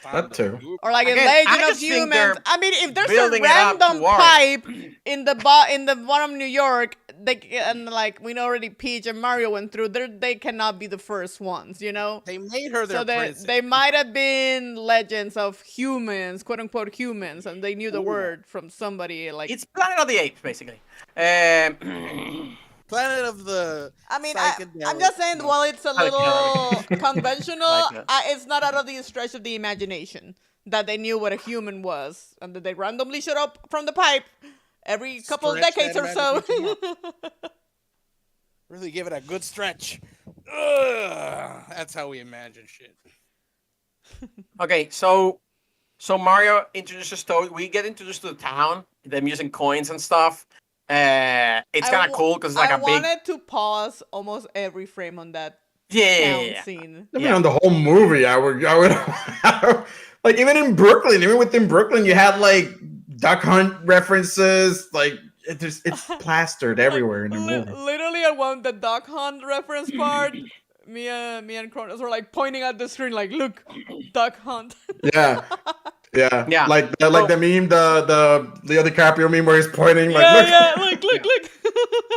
That too. or like Again, a I Legend of just think they're Humans. I mean, if there's a building it up to random worry. pipe in the bottom of New York, and like we know already, Peach and Mario went through. They cannot be the first ones, you know. They made her their So princess. they might have been legends of humans, quote unquote humans, and they knew the word from somebody. Like It's Planet of the Apes, basically. Planet of the. I mean, psychedelic. I'm just saying, while it's a Like, little conventional, Like that. it's not out of the stretch of the imagination that they knew what a human was, and that they randomly showed up from the pipe every couple of Stretch decades that or so. imagination Really give it a good stretch. Ugh, that's how we imagine shit. Okay, so Mario introduces Toad. We get introduced to the town, them using coins and stuff. It's I kind of wa- cool because it's like I a big. wanted to pause almost every frame on that Yeah. town scene. I mean, Yeah. on the whole movie, I would, like even in Brooklyn, even within Brooklyn, you had like Duck Hunt references, like it's plastered everywhere in the movie. Literally, I want the Duck Hunt reference part. Me and Cronus were like pointing at the screen, like, "Look, Duck Hunt." Yeah, yeah, Yeah. like the meme, the Leo DiCaprio meme where he's pointing, like, yeah, look, yeah, look.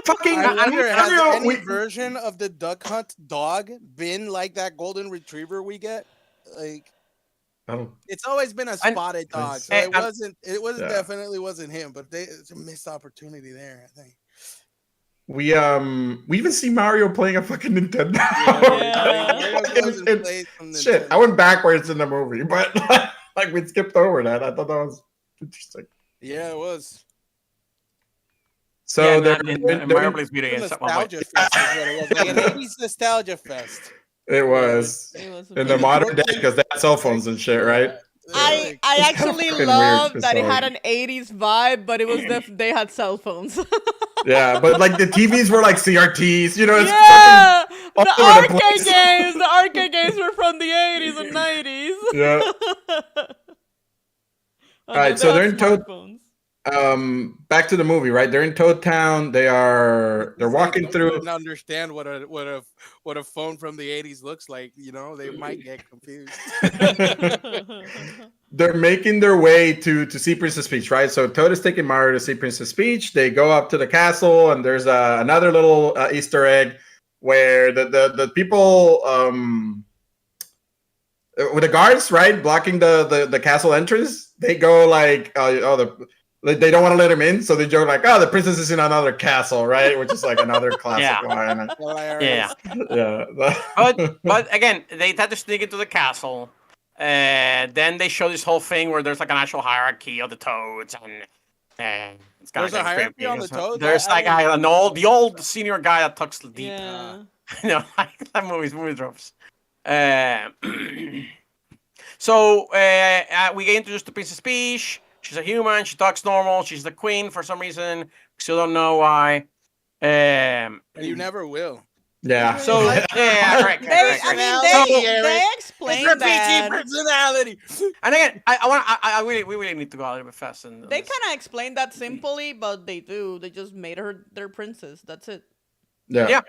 fucking I wonder, has Mario, any we- version of the Duck Hunt dog been like that golden retriever we get? Like, Oh, it's always been a And- spotted dog, so and- it wasn't. It was Yeah. definitely wasn't him, but it's a missed opportunity there. I think. we even see Mario playing a fucking Nintendo. Yeah. Mario goes and It's- plays some Shit, I Nintendo. went backwards in the movie, but like we skipped over that. I thought that was interesting. Yeah, it was. So yeah, they're, and they're- Mario plays video A games at one point. nostalgia fest is what it was. Like an 80s nostalgia fest. it was It was in the modern day because they had cell phones and shit, right? I It's kinda actually fucking weird, love it's that it like- had an 80s vibe, but it was they had cell phones. Yeah, but like the TVs were like CRTs, you know. It's yeah, all the over the arcade place. games. The arcade games were from the 80s and 90s. fucking, yeah. And Alright, then so they they're had in Toad- smartphones. Back to the movie, right? They're in Toad Town. They're walking through. Didn't understand what a phone from the 80s looks like. You know, they might get confused. They're making their way to see Princess Peach, right? So Toad is taking Mario to see Princess Peach. They go up to the castle, and there's another little Easter egg where the people with the guards, right, blocking the castle entrance. They go like, they don't want to let him in, so they joke like, "Oh, the princess is in another castle," right? Which is like another classic Yeah. line. Yeah. Yeah. But again, they had to sneak into the castle. Then they show this whole thing where there's like an actual hierarchy of the toads, and it's kind There's a hierarchy on the toads? There's I like didn't- the old senior guy that talks deep. Yeah. You know, like that movie drops. So we get introduced to Princess Peach. She's a human. She talks normal. She's the queen for some reason. Still don't know why. And you never will. Yeah. So yeah, correct. They, I mean, Personality, they It's explained your PG that. personality. And again, we really need to go a little bit fast. And They kind of explained that simply, but they do. They just made her their princess. That's it. Yeah. Yeah.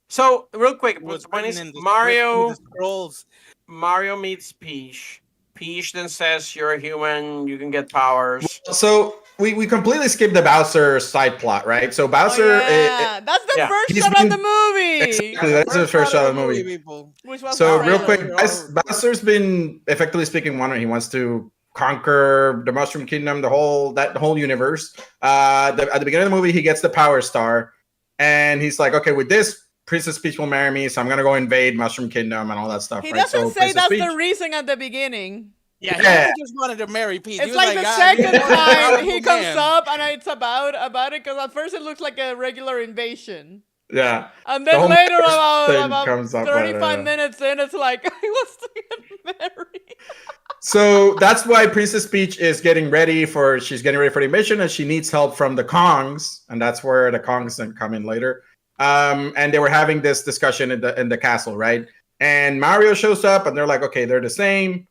So real quick, It was when written is in the Mario? scrolls. Mario meets Peach. Peach then says, "You're a human. You can get powers." So we completely skipped the Bowser side plot, right? So Bowser, Oh, yeah. That's the yeah. first He's shot been- of the movie. Exactly, that's the first shot of the movie. People. Which was So the real trailer. quick, Bowser's been effectively speaking one. He wants to conquer the Mushroom Kingdom, the whole universe. At the beginning of the movie, he gets the Power Star, and he's like, okay, with this, Princess Peach will marry me, so I'm gonna go invade Mushroom Kingdom and all that stuff. He right? doesn't So say Princess that's Peach- the reason at the beginning. Yeah, Yeah. he just wanted to marry Peach. He It's was like the "Ah, second you want a time powerful he comes man." up and it's about it because at first it looks like a regular invasion. Yeah. And The then whole later, marriage thing about comes up 35 later, yeah. minutes in, it's like, he wants to get married. So that's why Princess Peach is getting ready for the mission, and she needs help from the Kongs, and that's where the Kongs then come in later. And they were having this discussion in the castle, right? And Mario shows up, and they're like, okay, they're the same.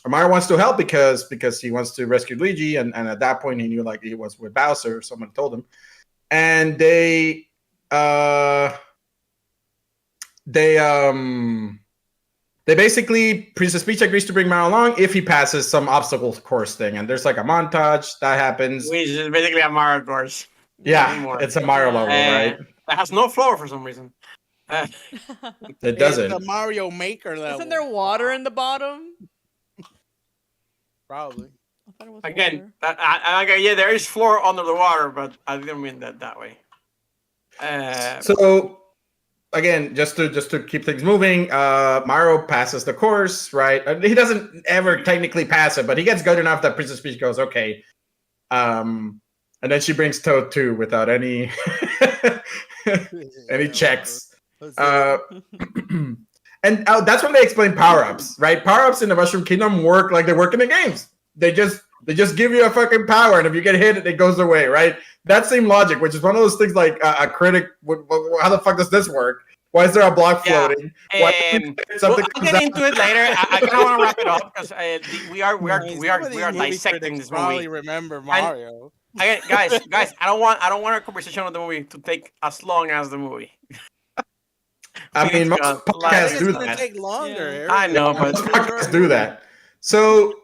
Mario wants to help because he wants to rescue Luigi, and at that point he knew like he was with Bowser. Someone told him, and they basically Princess Peach agrees to bring Mario along if he passes some obstacle course thing, and there's like a montage that happens. Which is basically a Mario course. Yeah, Anymore. it's a Mario level, right? That has no floor for some reason. It It's doesn't. the Mario Maker level. Isn't there water in the bottom? Probably. I thought it was Again, water. yeah, there is floor under the water, but I didn't mean that way. So again, just to keep things moving, Mario passes the course, right? He doesn't ever technically pass it, but he gets good enough that Princess Peach goes, okay. And then she brings Toad too without any any checks. And that's when they explain power-ups, right? Power-ups in the Mushroom Kingdom work like they work in the games. They just give you a fucking power, and if you get hit, it goes away, right? That same logic, which is one of those things like a critic, how the fuck does this work? Why is there a block floating? We'll get into it later. I kind of want to wrap it up because we are dissecting this probably movie. remember Mario. Guys, I don't want our conversation on the movie to take as long as the movie. I mean, most It's podcasts It's do gonna that. take longer. Yeah. I know, Most but podcasts do that. So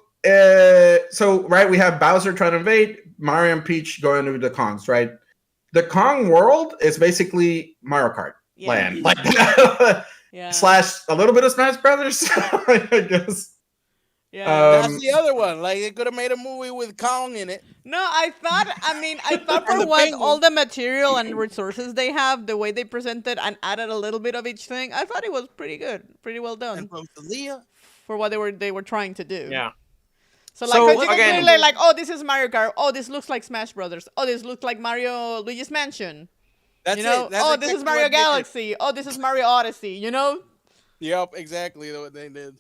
right, we have Bowser trying to invade, Mario and Peach going to the Kongs, right? The Kong world is basically Mario Kart Yeah. land, like Yeah. / a little bit of Smash Brothers, I guess. Yeah. That's the other one. Like they could have made a movie with Kong in it. No, I thought And for the what penguin. all the material and resources they have, the way they presented and added a little bit of each thing, I thought it was pretty good, pretty well done And from Thalia. for what they were trying to do. yeah. So like, So, 'cause you can again- clearly like, oh, this is Mario Kart. Oh, this looks like Smash Brothers. Oh, this looks like Mario Luigi's Mansion. That's You know? it. That's Oh, this is exactly Mario what they did. Galaxy. Oh, this is Mario Odyssey. You know? Yep, exactly what they did.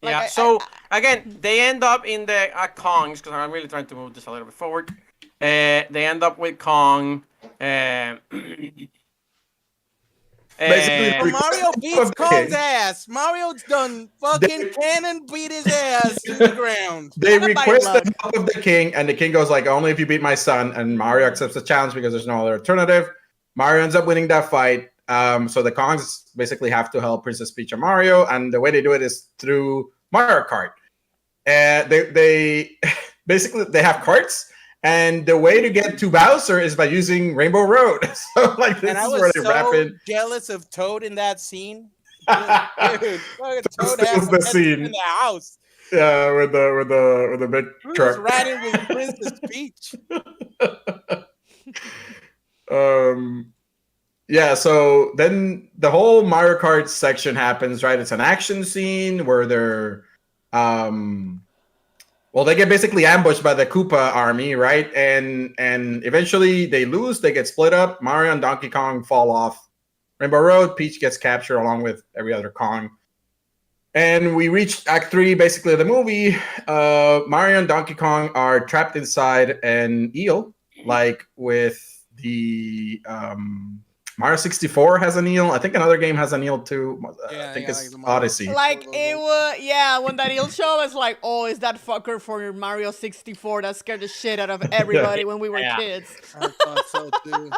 Like, Yeah. So again, they end up in the Kongs because I'm really trying to move this a little bit forward. They end up with Kong. Basically, But Because Mario beats of the Kong's king. ass. Mario's done fucking They- cannon beat his ass to the ground. They Kinda by request luck. the help of the king, and the king goes like, "Only if you beat my son." And Mario accepts the challenge because there's no other alternative. Mario ends up winning that fight. So the Kongs basically have to help Princess Peach and Mario, and the way they do it is through Mario Kart. And they basically they have carts, and the way to get to Bowser is by using Rainbow Road. So like this And I is where was they so wrap it. jealous of Toad in that scene. This Dude, fucking Toad is has the the scene. in the house. Yeah, with the big He was truck. riding with Princess Peach. Yeah, so then the whole Mario Kart section happens, right? It's an action scene where they're they get basically ambushed by the Koopa army, right? And eventually they lose, they get split up. Mario and Donkey Kong fall off Rainbow Road. Peach gets captured along with every other Kong. And we reach Act 3, basically, of the movie. Mario and Donkey Kong are trapped inside an eel, like with the Mario 64 has an eel. I think another game has an eel too. Yeah, I think yeah, it's like the Mario- Odyssey. Like it was, yeah. When that eel show was like, oh, is that fucker for your Mario 64 that scared the shit out of everybody when we were Yeah. kids? I thought so too.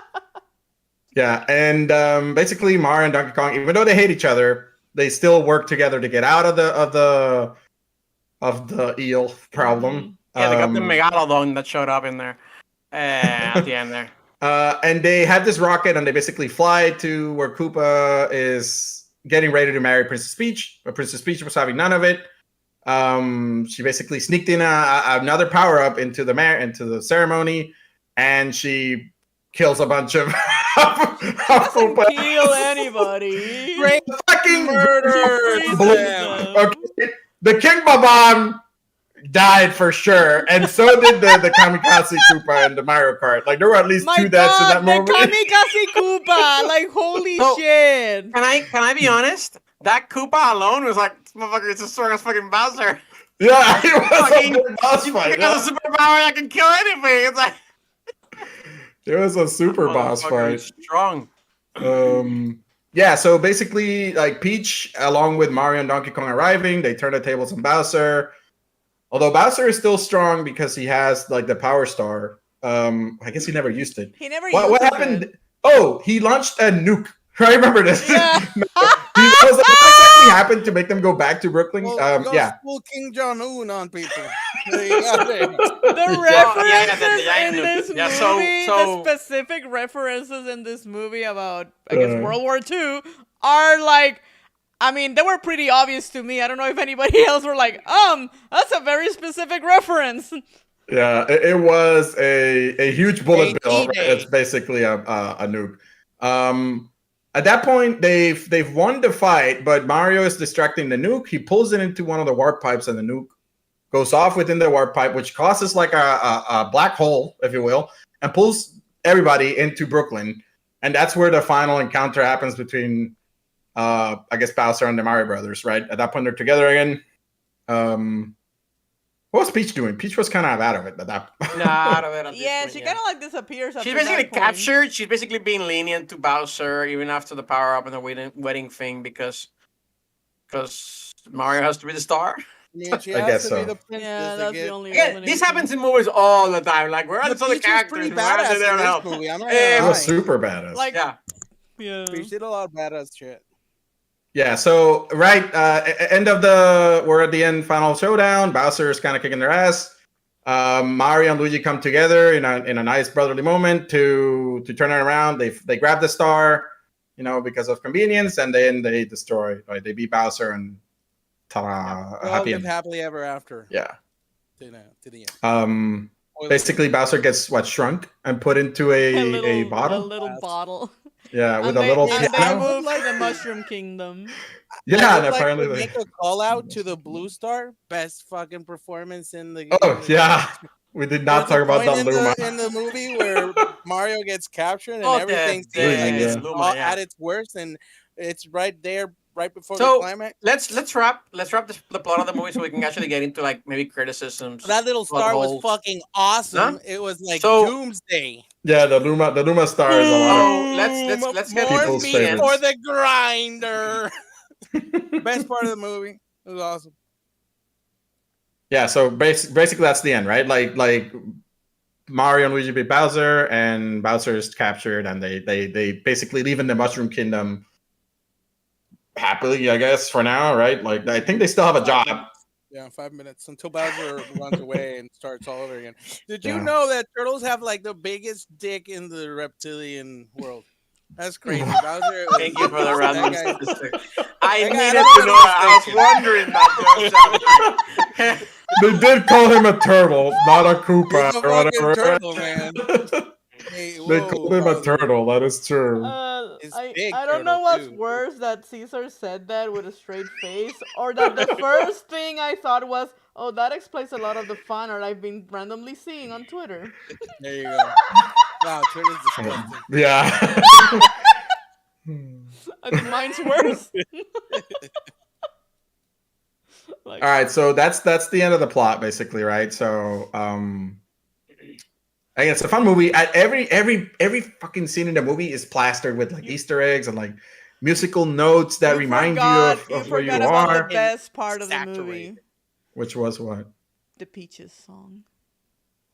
Yeah, and basically Mario and Donkey Kong, even though they hate each other, they still work together to get out of the eel problem. Yeah, they got the Megalodon that showed up in there at the end there. And they have this rocket, and they basically fly to where Koopa is getting ready to marry Princess Peach, but Princess Peach was having none of it. She basically sneaked in another power up into the ceremony, and she kills a bunch of Koopas. Kill anybody. Great Fucking murder! Jesus. Okay. The King Bob-omb died for sure, and so did the Kamikaze Koopa and the Mario Kart. Like there were at least My two deaths in God, that movie. the Kamikaze Koopa! Like holy No. shit! Can I be honest? That Koopa alone was like, this motherfucker, it's as strong as fucking Bowser. Yeah, it was Fucking- a big boss fight. He got a superpower that can kill anything. It's like It was a super boss motherfucker fight. is strong. Yeah, so basically, like Peach, along with Mario and Donkey Kong arriving, they turn the tables on Bowser. Although Bowser is still strong because he has like the Power Star. I guess he never used it. He never What uses happened? it. Oh, he launched a nuke. I remember this. Yeah. I was like, what exactly happened to make them go back to Brooklyn? Well, Yeah. Full King Jong Un on people. There you got it. The Yeah, references yeah, in yeah, this yeah, movie, so- the specific references in this movie about, I guess, Uh. World War II are like, I mean, they were pretty obvious to me. I don't know if anybody else were like, that's a very specific reference. Yeah, it was a huge bullet bill. Right? D-Day. It's basically a nuke. At that point, they've won the fight, but Mario is distracting the nuke. He pulls it into one of the warp pipes, and the nuke goes off within the warp pipe, which causes like a black hole, if you will, and pulls everybody into Brooklyn. And that's where the final encounter happens between, I guess, Bowser and the Mario Brothers. Right at that point, they're together again. What was Peach doing? Peach was kind of out of it at that. Nah, out of it. at this Yeah, point, she kind of like disappears. She's after basically that point. captured. She's basically being lenient to Bowser even after the power up and the wedding thing because Mario has to be the star. Yeah, she I has guess to so. be the princess Yeah, to that's get- the only. Yeah, this explanation. happens in movies all the time. Like we're on But some of the Peach was characters. pretty and we're not badass there in to this help. movie. I'm not It gonna Yeah. was lie. super badass. Like, Yeah. yeah. Peach did a lot of badass shit. Yeah, so we're at the end, final showdown. Bowser is kind of kicking their ass. Mario and Luigi come together in a nice brotherly moment to turn it around. They grab the star, because of convenience, and then they destroy. Right, they beat Bowser and ta-da, a They all happy lived end. happily ever after. Yeah. To the end. Spoiler Basically, Bowser gets shrunk and put into a bottle. A little bottle. Yeah, with And a little and they piano. moved Like- to the Mushroom Kingdom. Yeah, I and would apparently like to they- make a call out to the Blue Star, best fucking performance in the. Oh in the- yeah, we did not There's a talk about point the Luma. in the movie where Mario gets captured and Oh, everything the- seems like yeah. it's Luma, all yeah. at its worst, and it's right there, right before So- the climax. Let's wrap the plot of the movie so we can actually get into like maybe criticisms. That little plot star was holes. fucking awesome. Huh? It was like So- doomsday. Yeah, the Luma star is a lot of. So let's get More People's meat favorites. for the grinder. Best part of the movie. It was awesome. Yeah, so basically that's the end, right? Like Mario and Luigi beat Bowser, and Bowser is captured, and they basically leave in the Mushroom Kingdom happily, I guess, for now, right? Like I think they still have a job. Yeah, 5 minutes until Bowser runs away and starts all over again. Did you Yeah. know that turtles have like the biggest dick in the reptilian world? That's crazy. Bowser. Thank you for the that random guy- statistic. I That guy- needed I to don't know that. I was understand. wondering that. Josh. They did call him a turtle, not a Koopa He's a or fucking whatever. turtle, man. Hey, They whoa, called him a Bowser. turtle. That is true. It's I big don't know turtle, what's too. worse, that Caesar said that with a straight face, or that the first thing I thought was, oh, that explains a lot of the fan art I've been randomly seeing on Twitter. There you go. Wow, turtle's disgusting. Yeah. I think mine's worse. Like, All right, so that's the end of the plot, basically, right? So, I guess it's a fun movie. At every fucking scene in the movie is plastered with like Easter eggs and like musical notes that remind you of where you forgot about are. the best part of the movie, Saturated. Which was what? the Peaches song.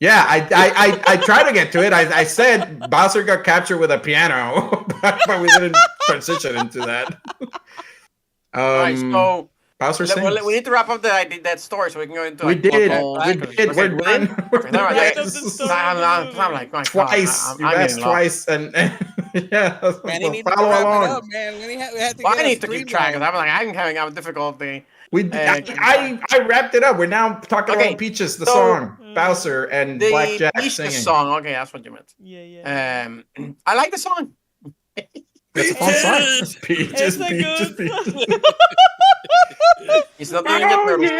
Yeah, I tried to get to it. I said Bowser got captured with a piano, but we didn't transition into that. Alright, so Bowser sings. we need to wrap up that story so we can go into. We like, did. plot holes. We Okay, did. okay, We're we done. did? We're Okay, all right, done. yeah. End of the story. I'm like, my God, Twice. I'm You asked getting lost. twice, and yeah, Man, he needs to follow wrap along. it up, man. We had to Well, get I a need to keep track of streamline. that. I'm having a difficulty. I wrapped it up. We're now talking Okay, about Peaches, the so- song, Bowser, and The Blackjack Peaches singing. song. Okay, that's what you meant. Yeah. I like the song. It's a fun song. Peaches, It's a Peaches, good Peaches. It's not doing it purposely.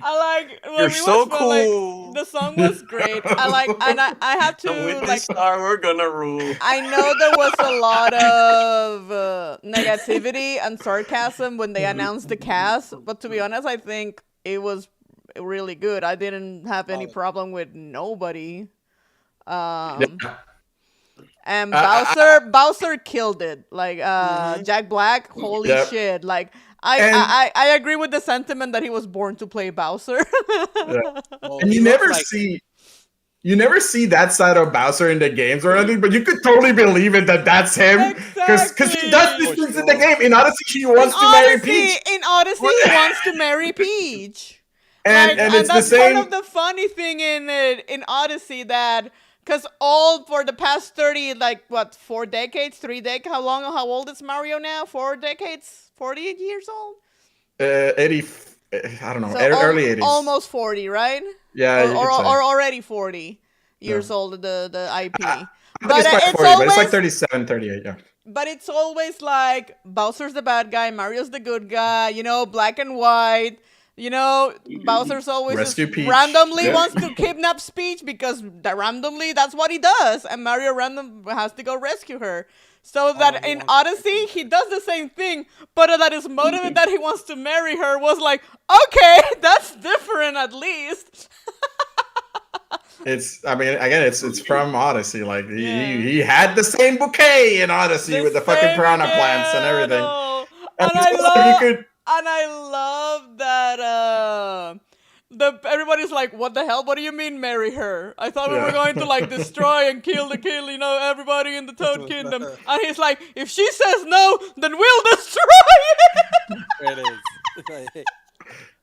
I like. When You're we so watched, like, cool. the song was great. I like, and I have to And with like. this star, we're gonna rule. I know there was a lot of negativity and sarcasm when they announced the cast, but to be honest, I think it was really good. I didn't have any Solid. problem with nobody. Yeah. And I- Bowser killed it. Like Jack Black, holy Yep. shit! Like And- I agree with the sentiment that he was born to play Bowser. Well, And he you looks never like- see that side of Bowser in the games or anything, but you could totally believe it that that's him because he does these For things in the sure. game. In Odyssey, he wants in to marry Odyssey, Peach, in Odyssey, he wants to marry Peach. and it's the that's same. part of the funny thing in Odyssey that because all for the past 30 4 decades, 3 decades, how old is Mario now? 4 decades, 40 years old. 80, I don't know, So early 80s. almost 40, right? Yeah, you or could say. already 40 years old, the IP. I think but it's like it's 40, but it's like always 37, 38, yeah. but it's always like Bowser's the bad guy, Mario's the good guy, black and white. Bowser's always just Rescue Peach. randomly Yeah. wants to kidnap Peach because randomly that's what he does, and Mario random has to go rescue her. So that he in wants to Odyssey he does the same thing, but that his motive that he wants to marry her was like, okay, that's different at least. It's, I mean, again, it's from Odyssey. Like Yeah. he had the same bouquet in Odyssey with the fucking same- piranha plants and yeah, everything. no. And And I it's like love you could, And I love that everybody's like, what the hell? What do you mean marry her? I thought we Yeah. were going to like destroy and kill everybody in the Toad Kingdom. And he's like, if she says no, then we'll destroy it. There it is.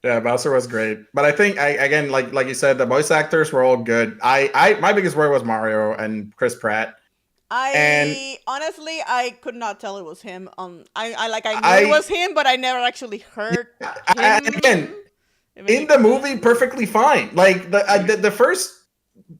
yeah, Bowser was great. But I think again, like you said, the voice actors were all good. My biggest worry was Mario and Chris Pratt. Honestly, I could not tell it was him. I knew I- it was him, but I never actually heard And him. again, Even in the movie, perfectly fine. Like the first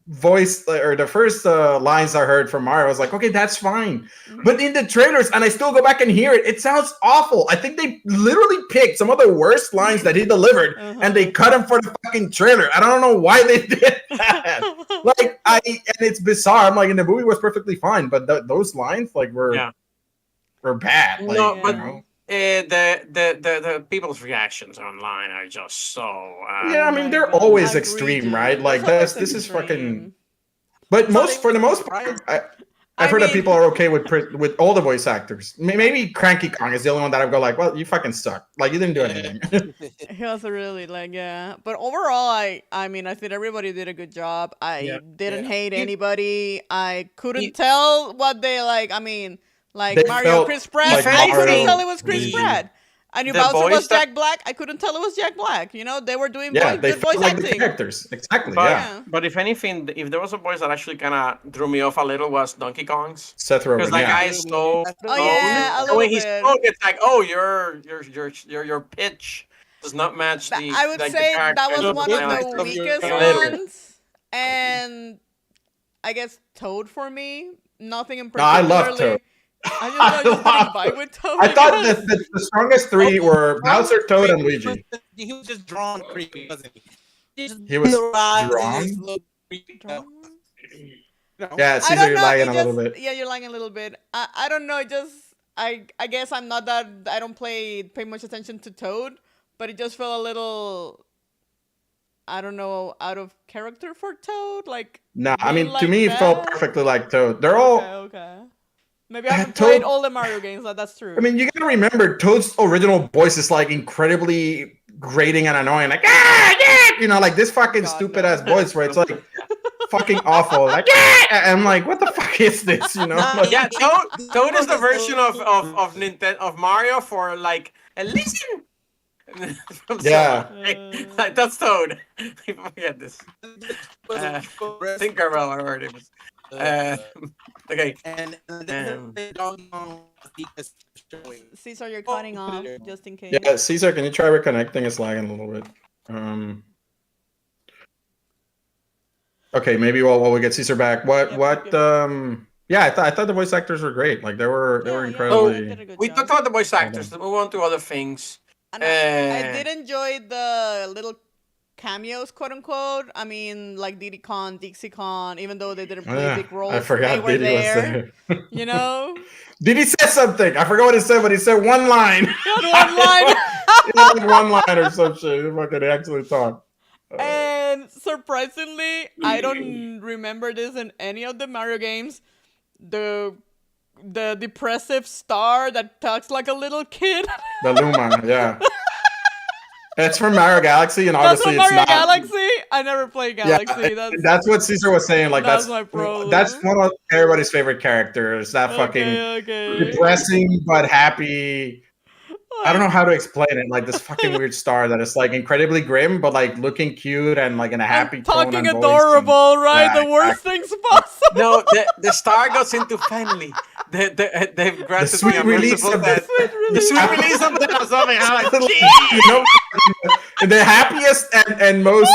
voice or the first lines I heard from Mario, I was like, okay, that's fine. But in the trailers, and I still go back and hear it, it sounds awful. I think they literally picked some of the worst lines that he delivered, and they cut him for the fucking trailer. I don't know why they did that. And it's bizarre. I'm like, in the movie was perfectly fine, but those lines were bad. Like, No, you but know? the people's reactions online are just so. Yeah, I mean, they're always extreme, right? Like this is fucking. But for the most part, I've heard that mean- people are okay with all the voice actors. Maybe Cranky Kong is the only one that I go like, well, you fucking suck. Like you didn't do anything. He was really yeah. But overall, I mean, I think everybody did a good job. I didn't hate anybody. I couldn't tell what they like. I mean, like They Mario, felt Chris Pratt. like I couldn't Mario, tell it was Chris Luigi. Pratt. I knew The Bowser voice was that- Jack Black. I couldn't tell it was Jack Black. They were doing Yeah, they good voice felt like the acting. characters. Exactly. But, Yeah. but if anything, if there was a voice that actually kind of threw me off a little was Donkey Kong's. Seth Because Rogen. that Yeah. guy is so. Oh, yeah, a the little way he bit. spoke, it's like, oh, your pitch does not match the. I would like, the say that character. was one Yeah, of like the some of your weakest characters. ones. And I guess Toad for me. Nothing in No, I love particularly. Toad. I just had a vibe with Toad. I thought because- that the strongest three were Bowser, Toad, and Luigi. He was just drawn creepy, wasn't he? He was Little eyes and drawn? just looked creepy. You know? Yeah, I Caesar, don't you're know. lagging it a little just- bit. Yeah, you're lagging a little bit. I don't know. It just I guess I'm not that. I don't pay much attention to Toad, but it just felt a little. I don't know, out of character for Toad. Like No, I being mean, to like me, it felt that. perfectly like Toad. They're all. Okay. Maybe I haven't Toad- played all the Mario games. That's true. I mean, you gotta remember, Toad's original voice is like incredibly grating and annoying. Like, yeah, like this fucking God, stupid no. ass voice where it's like fucking awful. Like, yeah, I'm like, what the fuck is this? You know? Like, Yeah, Toad is the version of Nintendo of Mario for like listen. From Yeah. Sonic. Like, that's Toad. People forget this. Tinkerbell, I heard it was. Okay. And Um, Donkey Kong because showing. Caesar, you're cutting Oh, off yeah. just in case. Yeah, Caesar, can you try reconnecting? It's lagging a little bit. Okay, maybe while we get Caesar back. Yeah, I thought the voice actors were great. Like they were Yeah, incredibly. they did a good We job. talked about the voice actors. Let's move on to other things. And I Eh. did enjoy the little cameos, quote unquote. I mean, like Diddy Kong, Dixie Kong, even though they didn't play Yeah, big roles, I forgot they were Diddy there. was there. You know, Diddy said something. I forgot what he said, but he said one line. one line. He had like one line or some shit. He fucking actually talked. And surprisingly, I don't remember this in any of the Mario games. the depressive star that talks like a little kid. The Luma, yeah. It's from Mario Galaxy, and That's obviously from it's Mario not. Galaxy. I never played Galaxy. That's what Caesar was saying. Like that's that's my problem. that's one of everybody's favorite characters. That fucking okay. depressing but happy. I don't know how to explain it. Like this fucking weird star that is like incredibly grim, but like looking cute and like in a happy And tone talking and voice adorable, right? Yeah, The worst things possible. No, the star goes into family. They've granted sweet me a release merciful of death. Sweet The release. sweet release of death or something. I'm like, and, "Gee." you know, in the happiest and most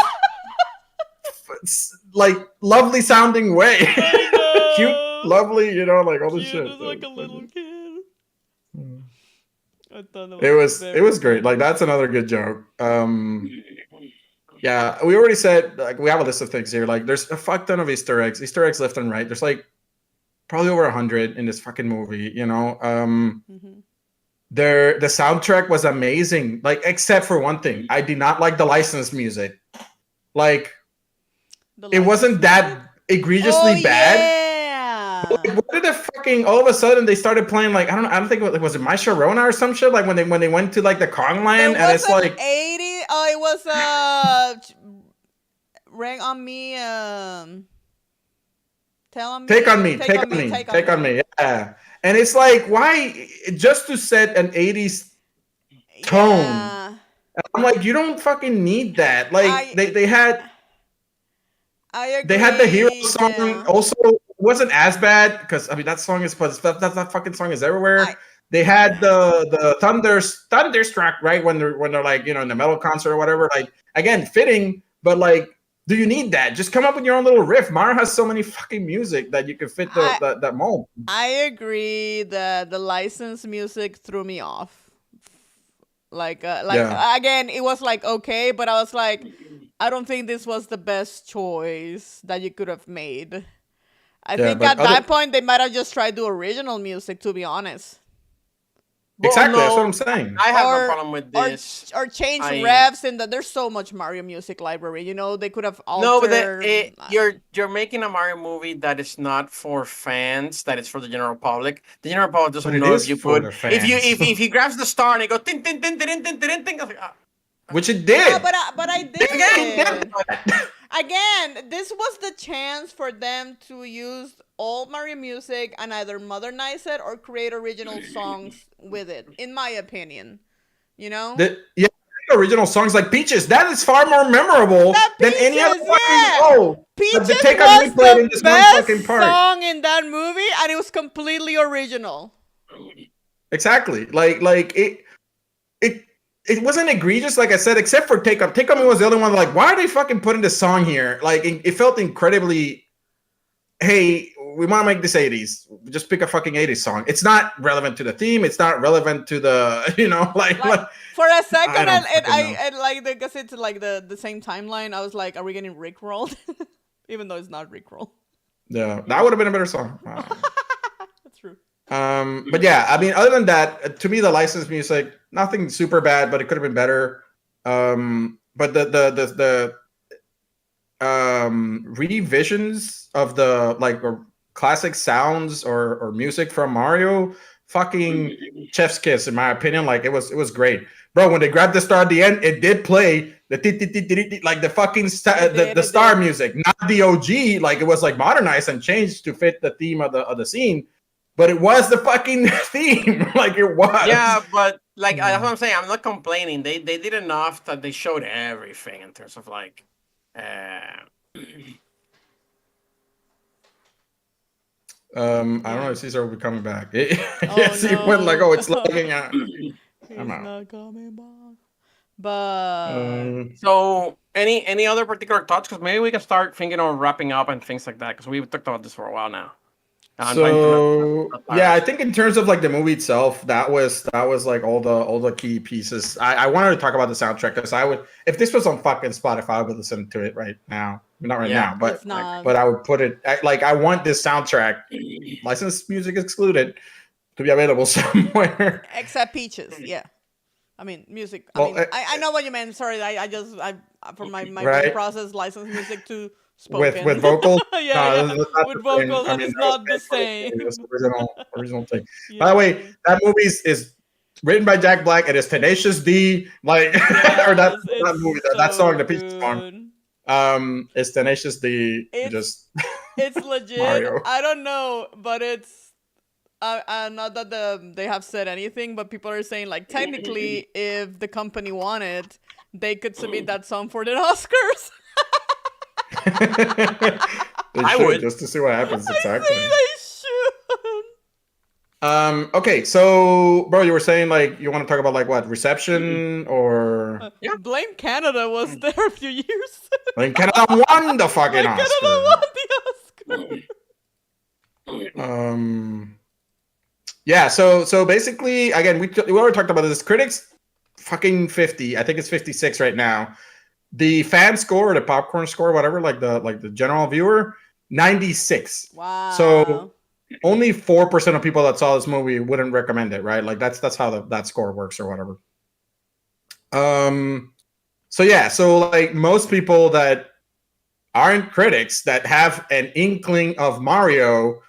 like lovely sounding way. Cute, lovely, you know, like all this Cute shit. as like a little kid. I thought that It was very it was great. funny. Like that's another good joke. Yeah, we already said like we have a list of things here. Like there's a fuck ton of Easter eggs left and right. There's like probably over 100 in this fucking movie, you know. Mhm. The soundtrack was amazing, like except for one thing. I did not like the licensed music. Like The it wasn't license that egregiously bad. Yeah. Like, what did the fucking all of a sudden they started playing like I don't think was it My Sharona or some shit like when they went to like the Kong land There and was it's an like 80. Oh, it was Ring on Me. Tell on me. take on me, yeah. And it's like why just to set an 80s tone. Yeah. I'm like you don't fucking need that. Like I they had agree. the hero song yeah. also wasn't as bad because I mean that song is but that fucking song is everywhere. I- They had the thunderstruck right when they're like you know in the metal concert or whatever. Like again, fitting, but like, do you need that? Just come up with your own little riff. Mario has so many fucking music that you can fit that mold. I agree that the licensed music threw me off. Like Yeah. again, it was like okay, but I was like, I don't think this was the best choice that you could have made. I Yeah, think but at that point they might have just tried to do original music, to be honest. Well, Exactly, that's no, what I'm saying. I have Or- no problem with this. Or change I- revs in that. There's so much Mario music library. You know, they could have altered. No, but you're making a Mario movie that is not for fans. That is for the general public. The general public doesn't But it know is if you for put the if fans. he grabs the star and he goes tin tin tin tin tin tin tin. I was like, Which it did. Yeah, but I did. Again. Again, this was the chance for them to use old Mario music and either modernize it or create original songs with it, in my opinion. You know? Yeah, original songs like Peaches. That is far more memorable That than any other Peaches, fucking yeah. oh. Peaches the Take On Me was played in the this one best fucking part. song in that movie, and it was completely original. Exactly. Like it wasn't egregious, like I said, except for Take On Me was the only one like, why are they fucking putting this song here? Like it felt incredibly hey, we want to make this 80s. Just pick a fucking 80s song. It's not relevant to the theme. It's not relevant to the, you know, like For a second, I don't and fucking know. I like because it's like the same timeline. I was like, are we getting Rickrolled? Even though it's not Rickroll. yeah, that would have been a better song. That's true. But yeah, I mean, other than that, to me, the licensed music, nothing super bad, but it could have been better. But the revisions of the like or classic sounds or music from Mario, fucking chef's kiss in my opinion. Like it was great, bro. When they grabbed the star at the end, it did play the like the fucking the star music, not the OG. Like it was like modernized and changed to fit the theme of the scene. But it was the fucking theme, like it was. Yeah, but like that's what I'm saying. I'm not complaining. They did enough that they showed everything in terms of like. I don't know if Caesar will be coming back. Yes, he went like, oh, it's lagging out. He's I'm out. not coming back. But So any other particular thoughts? Because maybe we can start thinking of wrapping up and things like that. Because we've talked about this for a while now. So yeah, I think in terms of like the movie itself, that was like all the key pieces. I wanted to talk about the soundtrack because I would, if this was on fucking Spotify, I would listen to it right now. Not right now, but it's not. but I would put it like I want this soundtrack, licensed music excluded, to be available somewhere. Except Peaches, yeah. I mean, music. Well, I know what you meant. Sorry, I just for my Right. process, license music to spoken. with vocals. Yeah, No, yeah. that's not With the same. vocals, I and mean, it's that was not the made for same. It was the original thing. Yeah, By the way, yeah. that movie is written by Jack Black. It is Tenacious D, like or that Yes, that it's movie, that so song, The Peach Song. good. It's Tenacious D, It's just it's legit. Mario. I don't know, but it's not that they have said anything, but people are saying like technically, if the company wanted, they could submit that song for the Oscars. They I should, would. just to see what happens I exactly. think they should. Okay, so bro, you were saying like you want to talk about like what, reception or Yeah. Blame Canada was there a few years. like Canada won the fucking Like Canada Oscar. won the Oscar. Yeah, so basically, again, we already talked about this. Critics, fucking 50. I think it's 56 right now. The fan score, or the popcorn score, whatever, like the general viewer, 96. Wow. So only 4% of people that saw this movie wouldn't recommend it, right? Like that's how that score works or whatever. So yeah, so like most people that aren't critics that have an inkling of Mario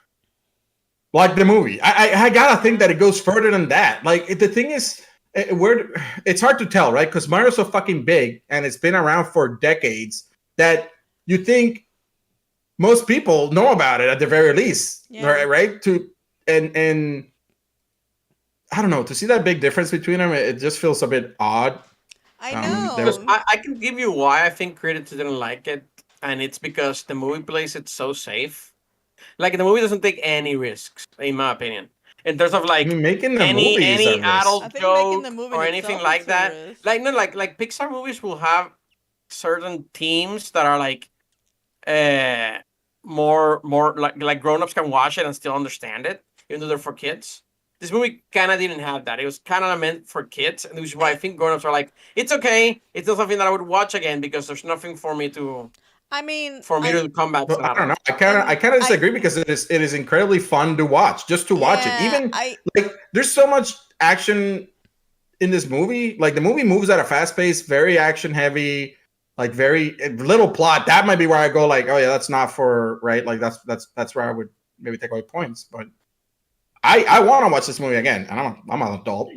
like the movie. I gotta think that it goes further than that. Like the thing is, it's hard to tell, right? Because Mario's so fucking big and it's been around for decades that you think most people know about it at the very least, Yeah. right? And I don't know, to see that big difference between them, it just feels a bit odd. I there Because was- know. I can give you why I think critics didn't like it, and it's because the movie plays it so safe. Like the movie doesn't take any risks, in my opinion, in terms of I like mean, making the any movie is a risk. adult I think making joke the movie or in anything itself like is a that. risk. Like no, like Pixar movies will have certain themes that are like more like grown-ups can watch it and still understand it, even though they're for kids. This movie kind of didn't have that. It was kind of meant for kids, and which is why I think grown-ups are like, it's okay. It's not something that I would watch again because there's nothing for me to I mean, to combat. But I don't know. I kind of disagree because it is incredibly fun to watch, just to watch it. yeah, Even I like there's so much action in this movie. Like the movie moves at a fast pace, very action heavy, like very little plot. That might be where I go like, oh yeah, that's not for right. Like that's where I would maybe take away points. But I want to watch this movie again, and I'm an adult.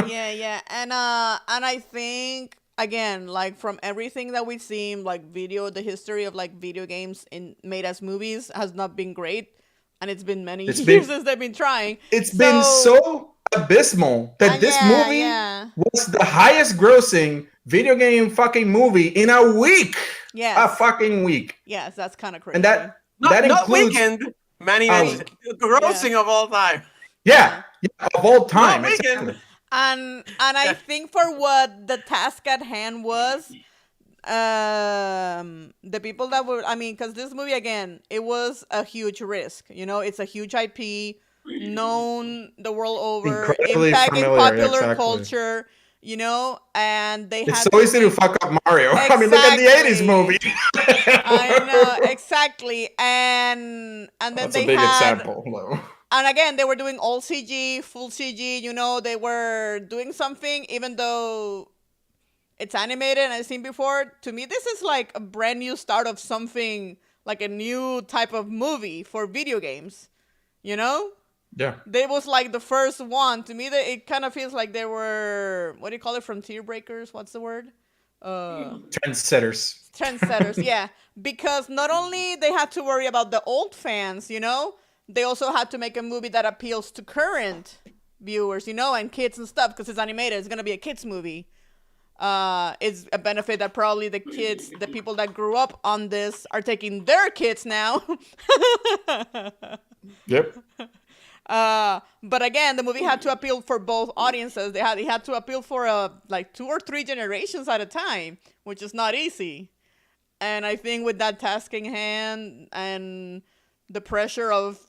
yeah, and I think again, like from everything that we've seen, like the history of like video games made as movies has not been great, and it's been many It's years been- since they've been trying. It's been so abysmal that this yeah, movie yeah, was the highest grossing video game fucking movie in a week. yes, A fucking week. yes, that's kind of crazy. And that Not includes weekend. Many Oh. many grossing of all time. yeah, of all time. Not weekend. Exactly. and I think for what the task at hand was, the people that were, I mean, because this movie again, it was a huge risk. You know, it's a huge IP, known the world over, Incredibly impacting familiar, popular exactly. culture. You know, and they It's had so easy to make- fuck up Mario. I mean, look at the 80s Exactly. movie. I know exactly, and then That's they a big had, example. though. and again they were doing all CG, full CG. You know, they were doing something, even though it's animated and I've seen before. To me, this is like a brand new start of something, like a new type of movie for video games. You know, Yeah. they was like the first one. To me, it kind of feels like they were, what do you call it, frontier breakers? What's the word? Trendsetters. Trendsetters, yeah, because not only they had to worry about the old fans, you know, they also had to make a movie that appeals to current viewers, you know, and kids and stuff, because it's animated. It's gonna be a kids movie. It's a benefit that probably the kids, the people that grew up on this, are taking their kids now. Yep. But again, the movie had to appeal for both audiences. It had to appeal for like 2 or 3 generations at a time, which is not easy. And I think with that task in hand and the pressure of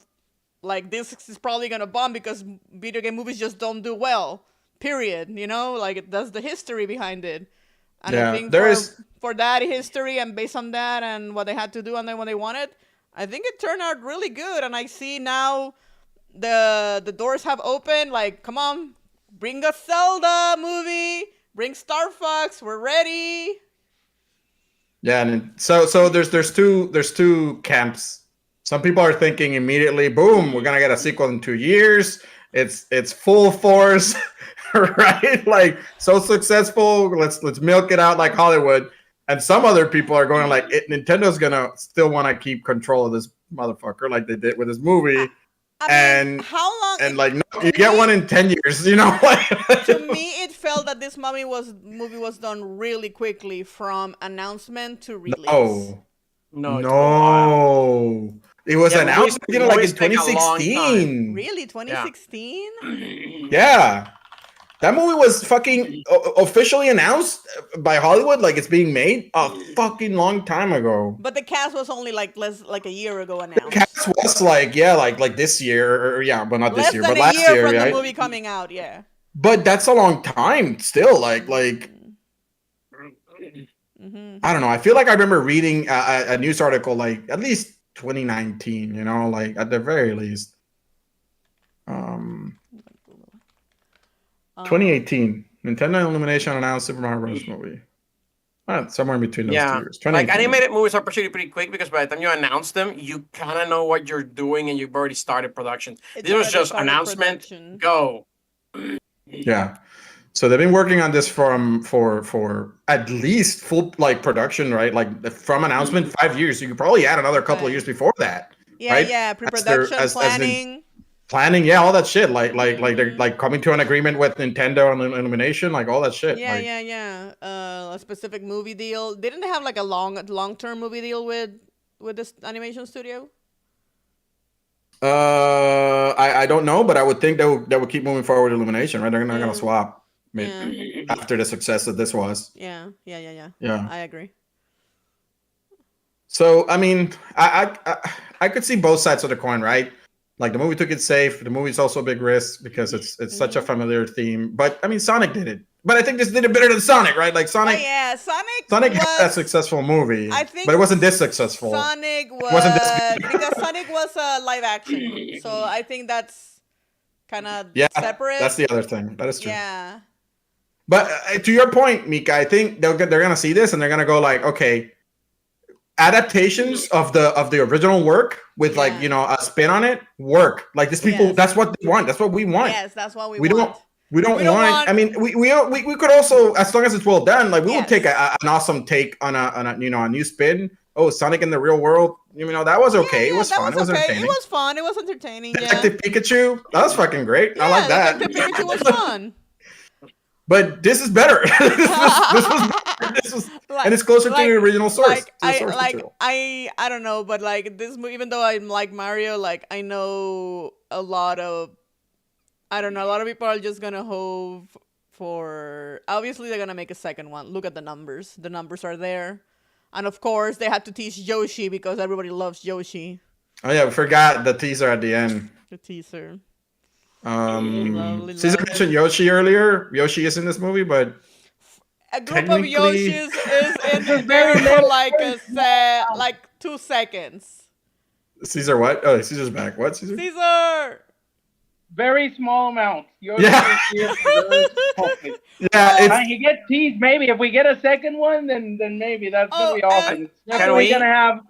like this is probably gonna bomb because video game movies just don't do well. Period. You know, like that's the history behind it. And Yeah, I think there is- for that history and based on that and what they had to do and then what they wanted, I think it turned out really good. And I see now the doors have opened. Like, come on, bring a Zelda movie, bring Star Fox. We're ready. Yeah, and so there's two camps. Some people are thinking immediately, boom, we're gonna get a sequel in 2 years. It's full force, right? Like so successful. Let's milk it out like Hollywood. And some other people are going like, Nintendo's gonna still want to keep control of this motherfucker, like they did with this movie. I And- mean, how long? And like, no, you get one in 10 years, you know? To me, it felt that this movie was done really quickly from announcement to release. No, No, it took a while. no. It was Yeah, announced movies- like in movies take a long 2016. Really, 2016? Yeah. That movie was fucking officially announced by Hollywood, like it's being made a fucking long time ago. But the cast was only like a year ago announced. Cats was like, yeah, like this year, or yeah, but not Less this year, than but a last year year, from right? the movie coming out. Yeah. But that's a long time still. Like Mm-hmm. I don't know. I feel like I remember reading a news article like at least 2019. You know, like at the very least. 2018, Nintendo Illumination announced Super Mario Bros. Movie. Somewhere in between those 2 Yeah, years. like 2018. animated movies are pretty quick because by the time you announce them, you kind of know what you're doing and you've already started production. It's This was already just started announcement. production. Go. Yeah. So they've been working on this for at least full like production, right? Like from announcement, 5 years. You could probably add another couple of Right. years before that. Yeah, right? yeah. As Pre-production, they're- as in- planning. Planning, yeah, all that shit. Like they're like coming to an agreement with Nintendo and Illumination, like all that shit. Yeah, like, yeah. A specific movie deal. Didn't they have like a long-term movie deal with this animation studio? I don't know, but I would think they would keep moving forward with Illumination, right? They're not Yeah. gonna swap Yeah. after the success that this was. Yeah. Yeah. I agree. So I mean, I could see both sides of the coin, right? Like the movie took it safe. The movie's also a big risk because it's such a familiar theme. But I mean, Sonic did it. But I think this did it better than Sonic, right? Like Oh Sonic, yeah, Sonic was, had a successful movie, I think but it wasn't this successful. Sonic wasn't this was good. because Sonic was a live action, so I think that's kind of Yeah, separate. That's the other thing. That is true. Yeah. But to your point, Mika, I think they're gonna see this and they're gonna go like, okay, adaptations of the original work with like Yeah. a spin on it work. Like these people, Yes. that's what they want. That's what we want. Yes, that's what we We want. We don't, We don't want, want- I mean, we could also, as long as it's well done, like we would Yes. take an awesome take on a new spin. Oh, Sonic in the real world. That was okay. Yeah, it was that fun. It was okay. entertaining. It was fun. It was entertaining. Yeah. Detective Pikachu. That was fucking great. I like that. Detective Pikachu was fun. But this is better. this was, and it's closer to the original source. Like to the I source like material. I don't know, but like this movie, even though I like Mario, like I know a lot of people are just gonna hope for. Obviously, they're gonna make a second one. Look at the numbers. The numbers are there, and of course, they had to tease Yoshi because everybody loves Yoshi. Oh yeah, we forgot the teaser at the end. The teaser. Caesar Lovely. mentioned Yoshi earlier. Yoshi is in this movie, but A group of Technically- Yoshis is in there for like 2 seconds. Caesar what? Oh, Caesar's back. What, Caesar? Caesar. Very small amount. Yeah. Yeah. Yeah, it's He gets teased. Maybe if we get a second one, then maybe that's gonna be Oh, awesome. and- It's definitely we- gonna have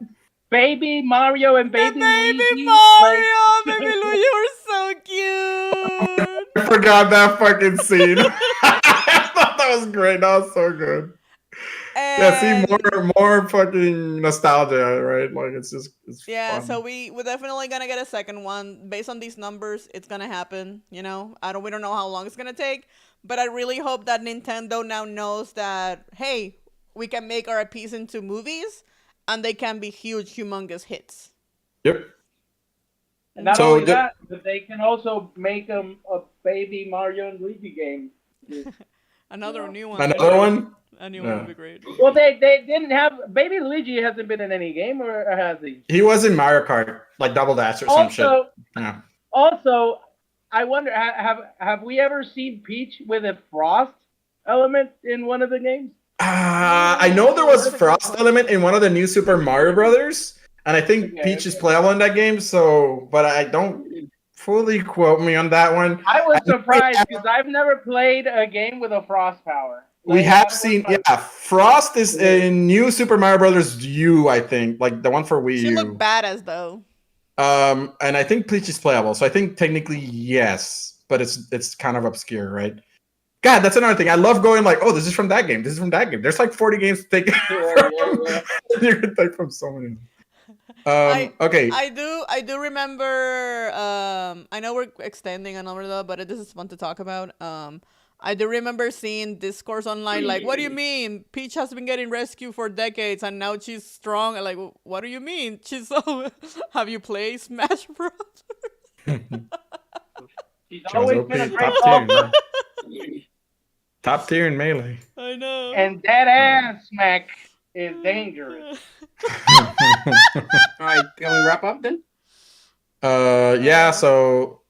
baby Mario and baby Baby Luigi. Mario, baby Luigi, you're so cute. I forgot that fucking scene. I thought that was great. That was so good. Yeah, see And- more fucking nostalgia, right? Like it's Yeah, fun. so we're definitely gonna get a second one based on these numbers. It's gonna happen. We don't know how long it's gonna take, but I really hope that Nintendo now knows that hey, we can make our IPs into movies, and they can be huge, humongous hits. Yep. And not So only the- that, but they can also make a baby Mario and Luigi game. Another new one. Another one? A new Yeah. one would be great. Well, they didn't have baby Luigi hasn't been in any game, or has he? He was in Mario Kart, like Double Dash or some shit. Also, Yeah. also, I wonder have we ever seen Peach with a frost element in one of the games? I know there was frost element in one of the new Super Mario Brothers, and I think Okay, Peach is okay. playable in that game. So, but I don't fully quote me on that one. I was surprised because I've never played a game with a frost power. We Like, have that seen, was my- yeah, Frost is in New Super Mario Brothers U, I think, like the one for Wii She U. looked badass though. And I think Peach is playable, so I think technically yes, but it's kind of obscure, right? God, that's another thing. I love going like, oh, this is from that game. This is from that game. There's like 40 games to take. Yeah. You can take from so many. Okay. I do remember. I know we're extending an overload, but this is fun to talk about. I do remember seeing discourse online like, "What do you mean? Peach has been getting rescued for decades, and now she's strong." And like, what do you mean? She's so. Have you played Smash Bros? She's She was always OP, been a great top tier, golfer. man. Top tier in Melee. I know. And that ass smack is dangerous. All right, can we wrap up then? Yeah. So,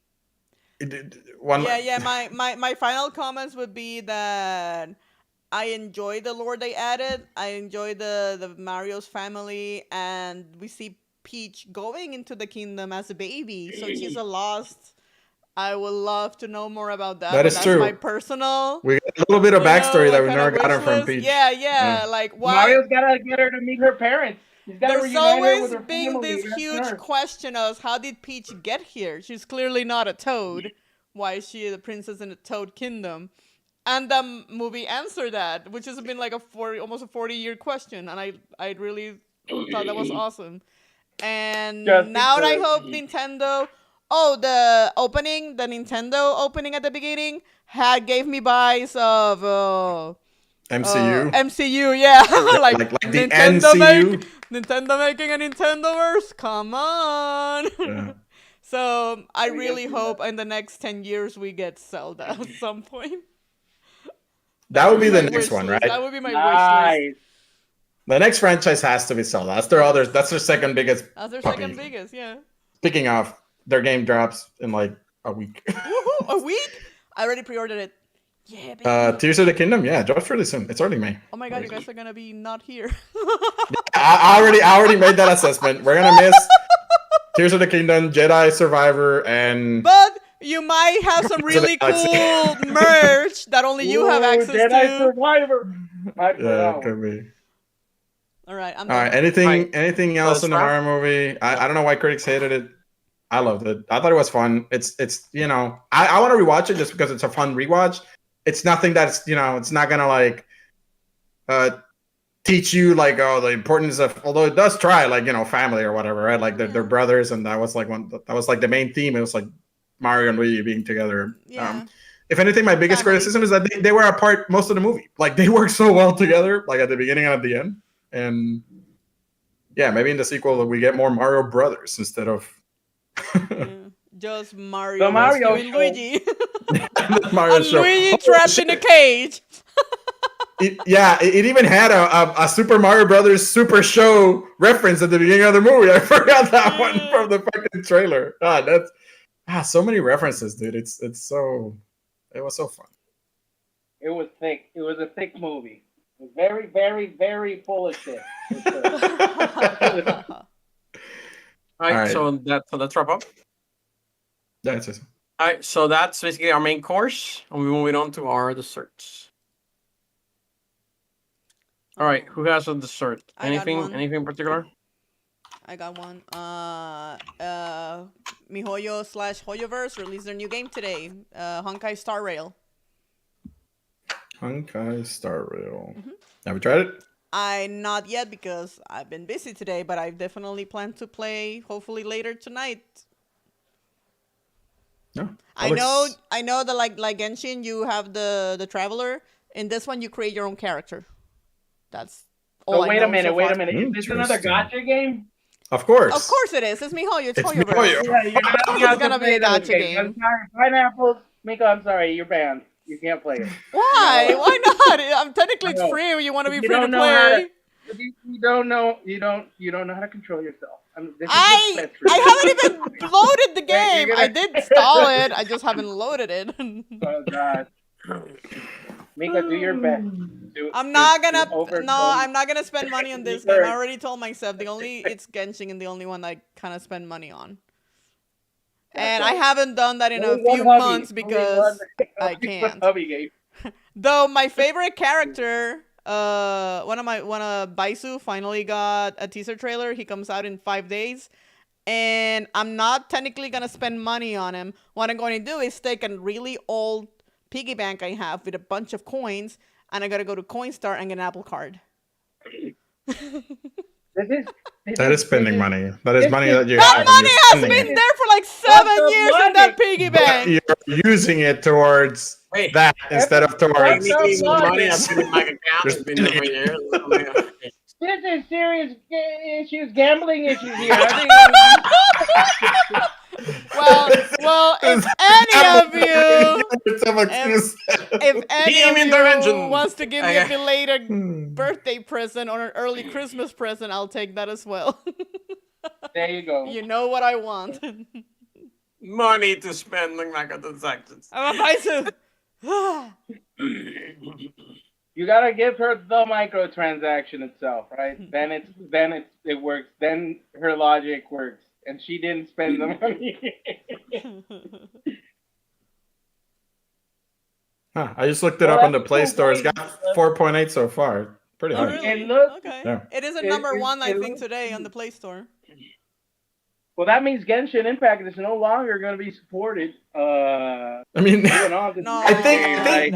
one. Yeah. My final comments would be that I enjoy the lore they added. I enjoy the Mario's family, and we see Peach going into the kingdom as a baby, so she's a lost. I would love to know more about that. That but is that's true. my personal. We got a little bit of you know, backstory that we kind never of gotten wish from list. Peach. Yeah. Like why? Mario's gotta get her to meet her parents. He's gotta There's reunite her with always her been family. this That's huge her. question of how did Peach get here? She's clearly not a Toad. Why is she the princess in the Toad Kingdom? And the movie answered that, which has been like almost a 40-year question, and I really thought that was awesome. And Just now I because- hope Nintendo. Oh, the Nintendo opening at the beginning gave me vibes of MCU. MCU, yeah, like, Like the Nintendo NCU. Nintendo making a Nintendoverse. Come on. Yeah. So I We really gotta do hope in the next 10 years we get Zelda at some point. That would be the My next wish one, list. right? That would be my wish Nice. list. The next franchise has to be Zelda. That's their second biggest. That's their puppy. second biggest, yeah. Speaking of, their game drops in like a week. Woohoo! A week? I already pre-ordered it. Yeah, baby. Tears of the Kingdom, yeah, drops really soon. It's early May. Oh my god, you guys are gonna be not here. I already made that assessment. We're gonna miss Tears of the Kingdom, Jedi Survivor, and But you might have some Guardians of the really cool Galaxy. merch that only you have Ooh, access Jedi to. Survivor. Might be yeah, that it could one. be. All right, I'm All right, done. anything else in the Let's horror movie? I don't know why critics hated it. I loved it. I thought it was fun. It's I want to rewatch it just because it's a fun rewatch. It's nothing that's it's not gonna like teach you like the importance of, although it does try like family or whatever, right? Like they're brothers, and that was like the main theme. It was like Mario and Luigi being together. Yeah. If anything, my biggest Family. criticism is that they were apart most of the movie. Like they work so well together, like at the beginning and at the end. And yeah, maybe in the sequel we get more Mario Brothers instead of Yeah. Just Mario, The Mario rescuing show. Luigi. Mario And show. Luigi Oh, trapped shit. in a cage. It even had a Super Mario Brothers Super Show reference at the beginning of the movie. I forgot that one from the fucking trailer. God, that's so many references, dude. It was so fun. It was thick. It was a thick movie. It was very, very, very full of shit. All right, All right. so let's wrap up. That's it. All right, so that's basically our main course, and we're moving on to our desserts. All right, who has a dessert? I got one. Anything in particular? I got one. MiHoYo / Hoyoverse released their new game today. Honkai Star Rail. Honkai Star Rail. Mhm. Have you tried it? I not yet because I've been busy today, but I definitely plan to play hopefully later tonight. No. I know that like Genshin, you have the traveler. In this one, you create your own character. That's all So I wait know a minute, so wait far. a minute. Is this another Interesting. gotcha game? Of course. Of course it is. It's MiHoYo. It's It's Hoyoverse. MiHoYo. Yeah, you're not It's allowed to gonna be play a those gotcha games. game. I'm sorry. Pineapples. Miko, I'm sorry. You're banned. You can't play it. Why? Why not? I'm technically it's No. free. You want to be You free to don't know how play. to- You don't know. You don't know how to control yourself. This is I the best for you. haven't even loaded the game. you're I gonna- did install it. I just haven't loaded it. Oh God. Mika, do your best. I'm not gonna. overcome- No, I'm not gonna spend money on this Sure. game. I already told myself it's Genshin and the only one I kind of spend money on. And I right. And I haven't done that in a Only one few hobby. months Only because one- I only one can't. hobby game. Though my favorite character, one of Baisu finally got a teaser trailer. He comes out in 5 days. And I'm not technically gonna spend money on him. What I'm going to do is take a really old piggy bank I have with a bunch of coins, and I gotta go to Coinstar and get an Apple Card. That is spending money. That is money that you That have. and money you're has spending been it. there for like 7 years in that money? piggy But bank. you're using it towards Wait. that instead of towards. Technically, the money money. that's in the bank account has been there for years. Oh my God. This is serious issues, gambling issues here. I think Well, if any of you, It's some excuse. if any Team of you intervention. wants to give me a Okay. belated Hmm. birthday present or an early Christmas present, I'll take that as well. there you go. You know what I want. Money to spend on microtransactions. I'm a Baisu. You gotta give her the microtransaction itself, right? Then it works. Then her logic works, and she didn't spend the money. Huh, I just looked it Well, up on the that's Play cool, Store. It's right? got 4.8 so far. Pretty Oh, high. really? And look- Okay. Yeah. It is a It- number it- one, I it think, looks- today on the Play Store. Well, that means Genshin Impact is no longer going to be supported. I mean, Moving on to No, I think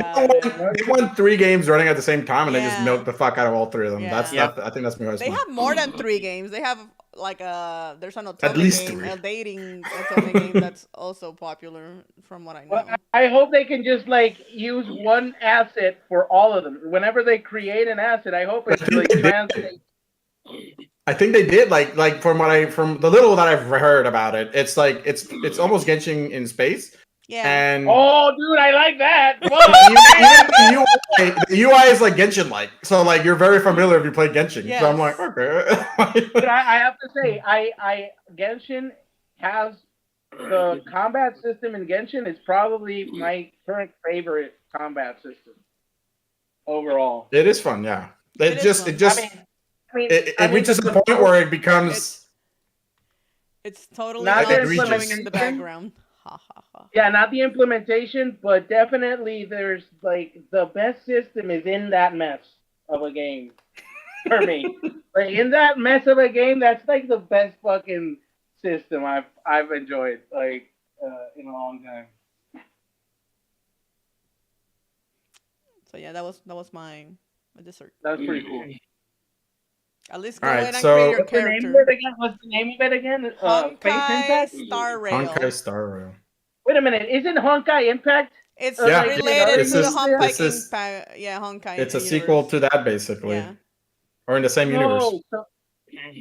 I they won 3 games running at the same time, and they just Yeah. milked the fuck out of all 3 of them. That's Yeah. I think that's my They have more than 3 games. They have like there's an otome least game, 3. a dating otome game that's also popular from what I know. Well, I hope they can just use one asset for all of them. Whenever they create an asset, I hope it's translates. I think they did like from the little that I've heard about it. It's like it's almost Genshin in space, Yeah. and Oh, dude, I like that. even Whoa. the UI is like Genshin like. So like you're very familiar if you play Genshin. Yes. So I'm like, okay. But I have to say, I Genshin has the combat system in Genshin is probably my current favorite combat system overall. It is fun, yeah. It is fun. It reaches a point where it becomes It's totally Not not the showing in the implementation. background. Ha ha ha. Yeah, not the implementation, but definitely there's the best system is in that mess of a game for me. In that mess of a game, that's the best fucking system I've enjoyed in a long time. So yeah, that was my dessert. That's pretty cool. At least go All right, ahead and so- create your What's the name character. of it again? What's the name of it again? Face Honkai Impact? Star Rail. Honkai Star Rail. Wait a minute, isn't Honkai Impact? It's Yeah, related it's to the just- Honkai it's just- Impact. Yeah, Honkai. It's a universe. sequel to that basically. Yeah. Or in the same universe. No,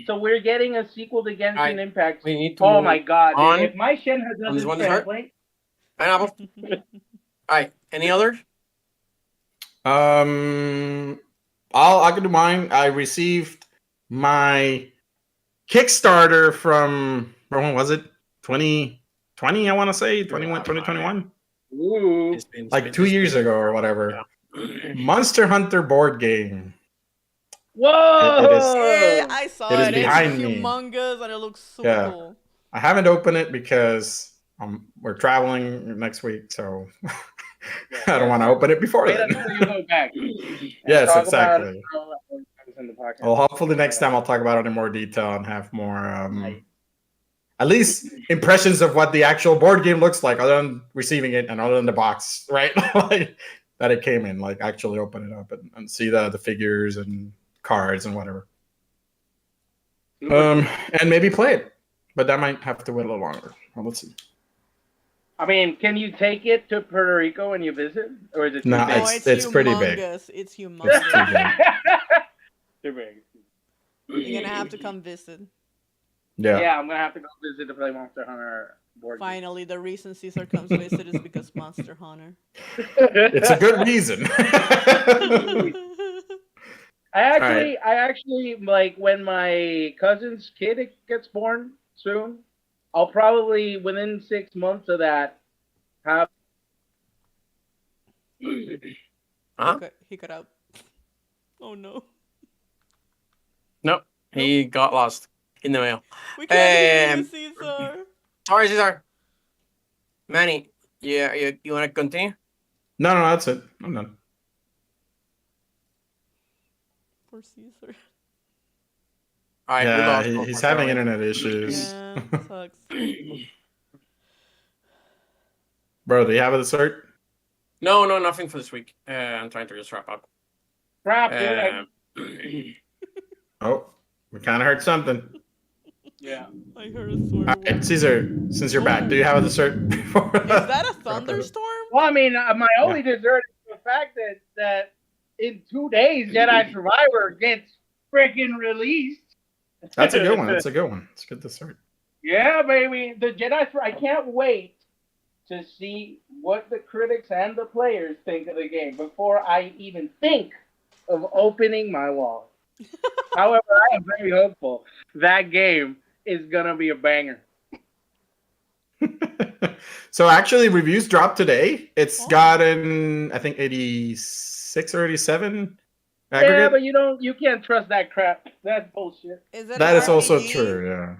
so we're getting a sequel to Genshin Alright, Impact. We need to. Oh move my god! on. If my Shenhe this doesn't one dessert? translate, Pineapple. All right. Any others? I can do mine. I received my Kickstarter from when was it? 2020, I want to say 2021. ooh, It's been Like 2 years ago or whatever. Monster Hunter board game. whoa! Yeah, I saw It is it. It's behind me. humongous and it looks super Yeah. cool. I haven't opened it because we're traveling next week, so I don't want to open it before Wait then. until you go back. Yes, Talk about exactly. how that was in the podcast. Well, hopefully next time I'll talk about it in more detail and have more, at least impressions of what the actual board game looks like, other than receiving it and other than the box, right? Like that it came in, like actually open it up and see the figures and cards and whatever. And maybe play it, but that might have to wait a little longer. Well, let's see. I mean, can you take it to Puerto Rico when you visit, or is it too No, big? No, it's pretty big. humongous. It's It's humongous. too big. Too big. You're gonna have to come visit. Yeah. Yeah, I'm gonna have to go visit to play Monster Hunter board. game. Finally, the reason Caesar comes visit is because Monster Hunter. It's a good reason. I actually like when my cousin's kid gets born soon. I'll probably within 6 months of that have. Huh? He got out. Oh no. No, he got lost in the mail. We can't hear you, Um, Caesar. Sorry, Cesar. Manny, you want to continue? No, that's it. I'm done. For Caesar. All right, we Yeah, lost. he's having internet issues. Yeah, sucks. Bro, do you have a dessert? No, nothing for this week. I'm trying to just wrap up. Crap, dude. Oh, we kind of heard something. Yeah. I heard a swear All word. right, Caesar, since you're back, do you have a dessert? Is that a thunderstorm? Well, I mean, my only dessert is the fact that in 2 days, Jedi Survivor gets freaking released. That's a good one. That's a good one. It's a good dessert. Yeah, baby. The Jedi Survivor. I can't wait to see what the critics and the players think of the game before I even think of opening my wallet. However, I am very hopeful that game is gonna be a banger. So actually, reviews dropped today. It's Oh. gotten, I think, 86 or 87 Yeah, aggregate. but you can't trust that crap. That's bullshit. Is it That an is also RPG? true. Yeah.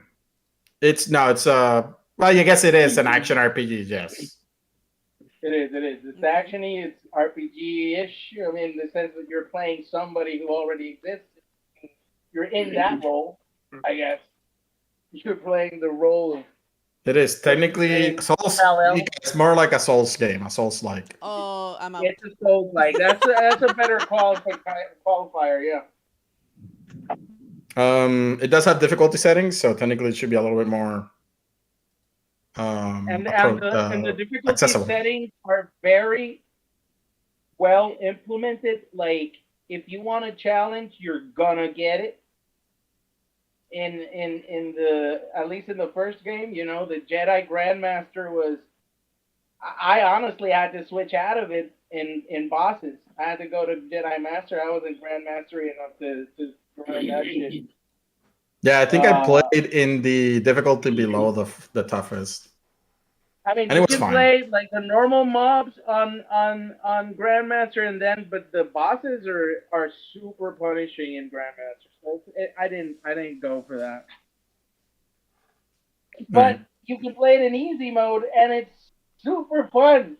It's well, I guess it is an action RPG. Yes. It is. It's actiony. It's RPG-ish. I mean, in the sense that you're playing somebody who already exists. You're in that role, I guess. You're playing the role of. It is technically Souls. LL. It's more like a Souls game, a Souls-like. Oh, I'm out. It's a soul like that's a better qualifier. Yeah. It does have difficulty settings, so technically it should be a little bit more. And the difficulty accessible. settings are very well implemented. Like, if you want a challenge, you're gonna get it. In the, at least in the first game, you know, the Jedi Grandmaster was. I honestly had to switch out of it in bosses. I had to go to Jedi Master. I wasn't Grandmastery enough to grind that shit. Yeah, I think I played in the difficulty below the toughest. I mean, And it you was can fine. play like the normal mobs on Grandmaster, but the bosses are super punishing in Grandmaster. So I didn't go for that. But you can play it in easy mode, and it's super fun.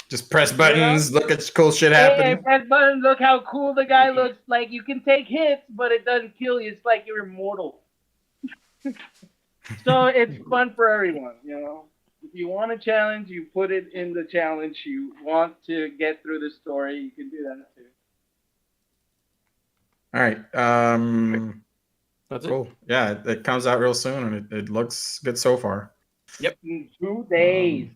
Just press buttons, look at cool shit Hey, happen. press buttons. Look how cool the guy looks. Like, you can take hits, but it doesn't kill you. It's like you're immortal. So it's fun for everyone, you know. If you want a challenge, you put it in the challenge. You want to get through the story, you can do that too. All right. That's it. Cool. Yeah, it comes out real soon, and it looks good so far. In 2 days.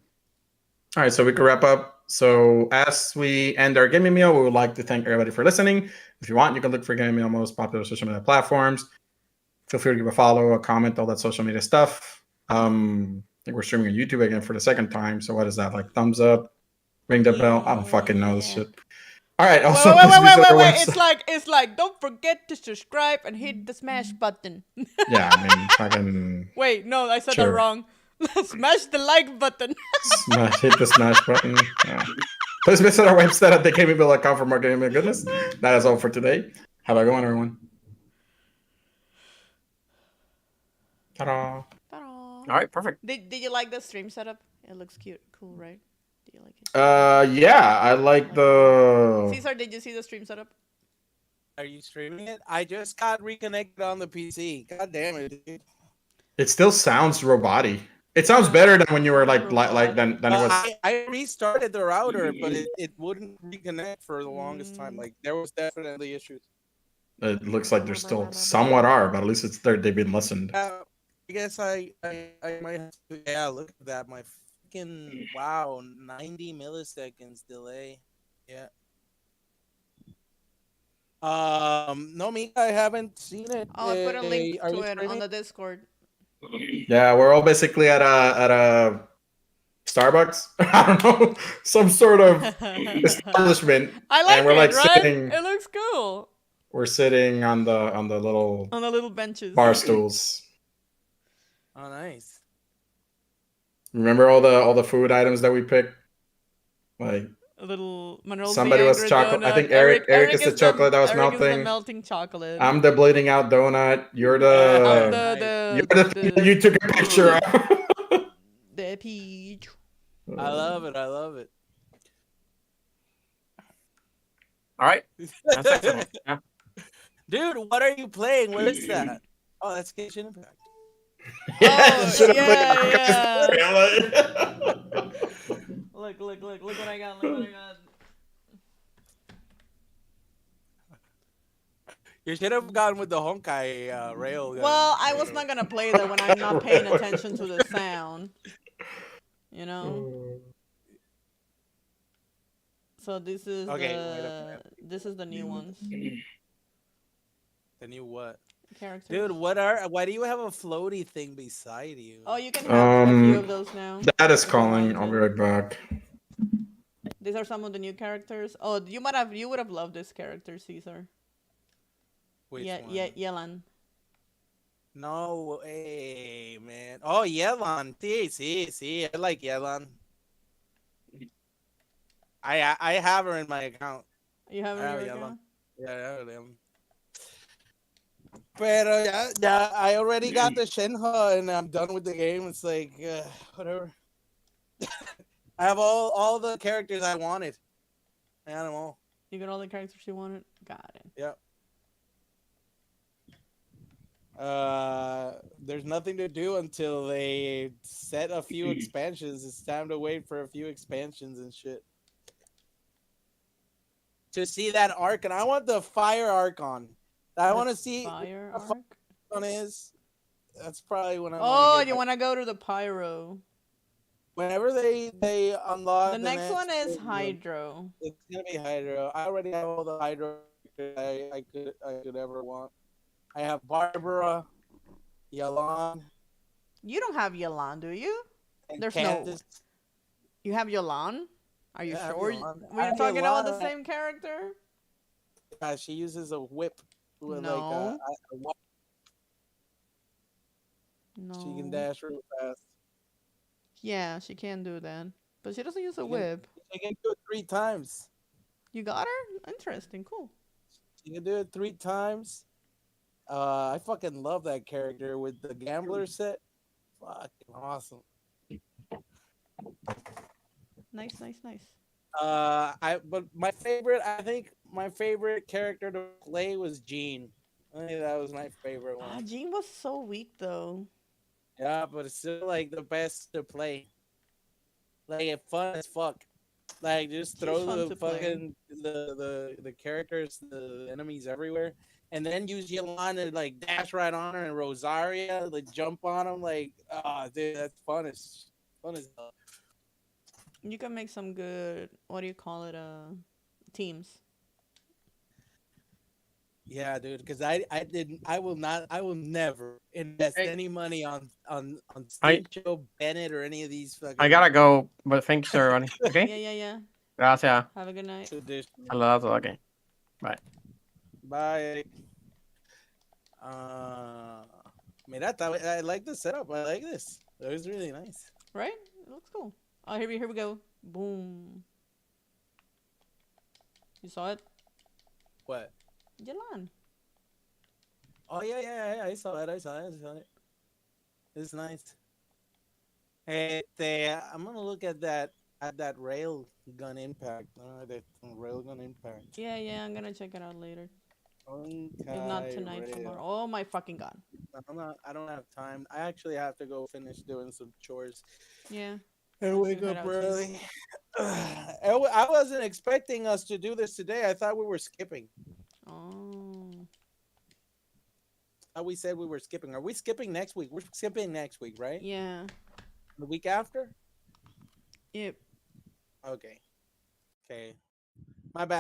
All right, so we can wrap up. So as we end our gaming meal, we would like to thank everybody for listening. If you want, you can look for gaming meal on most popular social media platforms. Feel free to give a follow, a comment, all that social media stuff. I think we're streaming on YouTube again for the second time. So what is that? Like thumbs up, ring the bell. I don't fucking know this shit. All right. Also, Wait, please visit our wait. website. It's like, don't forget to subscribe and hit the smash button. Yeah, I mean, fucking Wait, no, I said Sure. that wrong. Smash the like button. hit the smash button. Yeah. Please visit our website at thegamingbill.com for more gaming goodness. That is all for today. Have a good one, everyone. Ta-da. Ta-da. All right, perfect. Did you like the stream setup? It looks cute, cool, right? Do you like it? Yeah, I like the. Caesar, did you see the stream setup? Are you streaming it? I just got reconnected on the PC. God damn it, dude. It still sounds robotic. It sounds better than when you were like than it was. I restarted the router, but it wouldn't reconnect for the longest time. Like, there was definitely issues. It looks like there still somewhat are, but at least it's there. They've been listened. I guess I might have to. Yeah, look at that. My freaking wow, 90 milliseconds delay. Yeah. No, me, I haven't seen it. I'll put a link Are to you it on streaming? the Discord. Yeah, we're all basically at a Starbucks. I don't know, some sort of establishment. I like And we're, it, like, right? sitting- It looks cool. We're sitting on the little On the little benches. bar stools. Oh, nice. Remember all the food items that we picked? Like A little Monroe's Somebody the was angry chocolate. I donut. think Eric is the chocolate that was Eric is the melting. melting chocolate. I'm the bleeding out donut. You're I'm the the you're the thing that you took a picture of. the peach. I love it. I love it. All right. That's excellent. Yeah. Dude, what are you playing? What is that? Oh, that's Genshin Impact. Oh, Should've yeah, played Archives yeah. Really? Look what I got. Look what I got. You should have gone with the Honkai rail. Well, I was not gonna play that when I'm not paying attention to the sound. You know. So this is Okay, wait a this is the new ones. The new what? Characters. Dude, why do you have a floaty thing beside you? Oh, you can have a few Um, of those now. Dad is if you want calling. I'll be to. right back. These are some of the new characters. Oh, you would have loved this character, Caesar. Which Yeah, one? Yelan. No, hey, man. Oh, Yelan. See. I like Yelan. I have her in my account. You have I have her Yelan. account? Yeah, I have them. Pero yeah, I already got the Shenhe and I'm done with the game. It's like, whatever. I have all the characters I wanted. I got them all. You got all the characters you wanted? Got it. Yep. There's nothing to do until they set a few expansions. It's time to wait for a few expansions and shit. To see that Archon. I want the Fire Archon. I want to see Fire what Arc? one is. That's probably when I Oh, you want to go to the Pyro. Whenever they unlock The next one is one, Hydro. It's gonna be Hydro. I already have all the Hydro I could ever want. I have Barbara, Yelan, You don't have Yelan, do you? and There's Candace. You have Yelan? Are you Yeah, I have sure? Yelan. I We're have talking about the Yelan. same character? She uses a whip with No. like No. she can dash real fast. Yeah, she can do that. But she doesn't use a She can- whip. She can do it 3 times. You got her? Interesting. Cool. She can do it 3 times. I fucking love that character with the gambler set. Fucking awesome. Nice. But I think my favorite character to play was Jean. I think that was my favorite Ah, one. Jean was so weak though. Yeah, but it's still like the best to play. Like it's fun as fuck. Like just She's throw fun the to play. fucking the characters, the enemies everywhere, and then use Yolanda to like dash right on her and Rosaria like jump on them. Like, oh dude, that's fun as hell. You can make some good, what do you call it, teams. Yeah, dude, because I will never invest Hey. any money on I- Steve Joe Bennett or any of these fucking. I gotta go, but thank you, sir, Ronnie. Okay? Yeah. Gracias. Have a good night. traditional. A lot. Okay. Bye. Mira, I like the setup. I like this. It was really nice. Right? It looks cool. Oh, here we go. Boom. You saw it? What? Yelan. Oh yeah. I saw it. It's nice. Hey, I'm gonna look at that rail gun impact. That rail gun impact. Yeah, I'm gonna check it out later. If Honkai not tonight, rail. tomorrow. Oh my fucking god. I don't have time. I actually have to go finish doing some chores Yeah. and Have wake to head up out too. early. I wasn't expecting us to do this today. I thought we were skipping. Oh. We said we were skipping. Are we skipping next week? We're skipping next week, right? Yeah. The week after? Yep. Okay. My bad.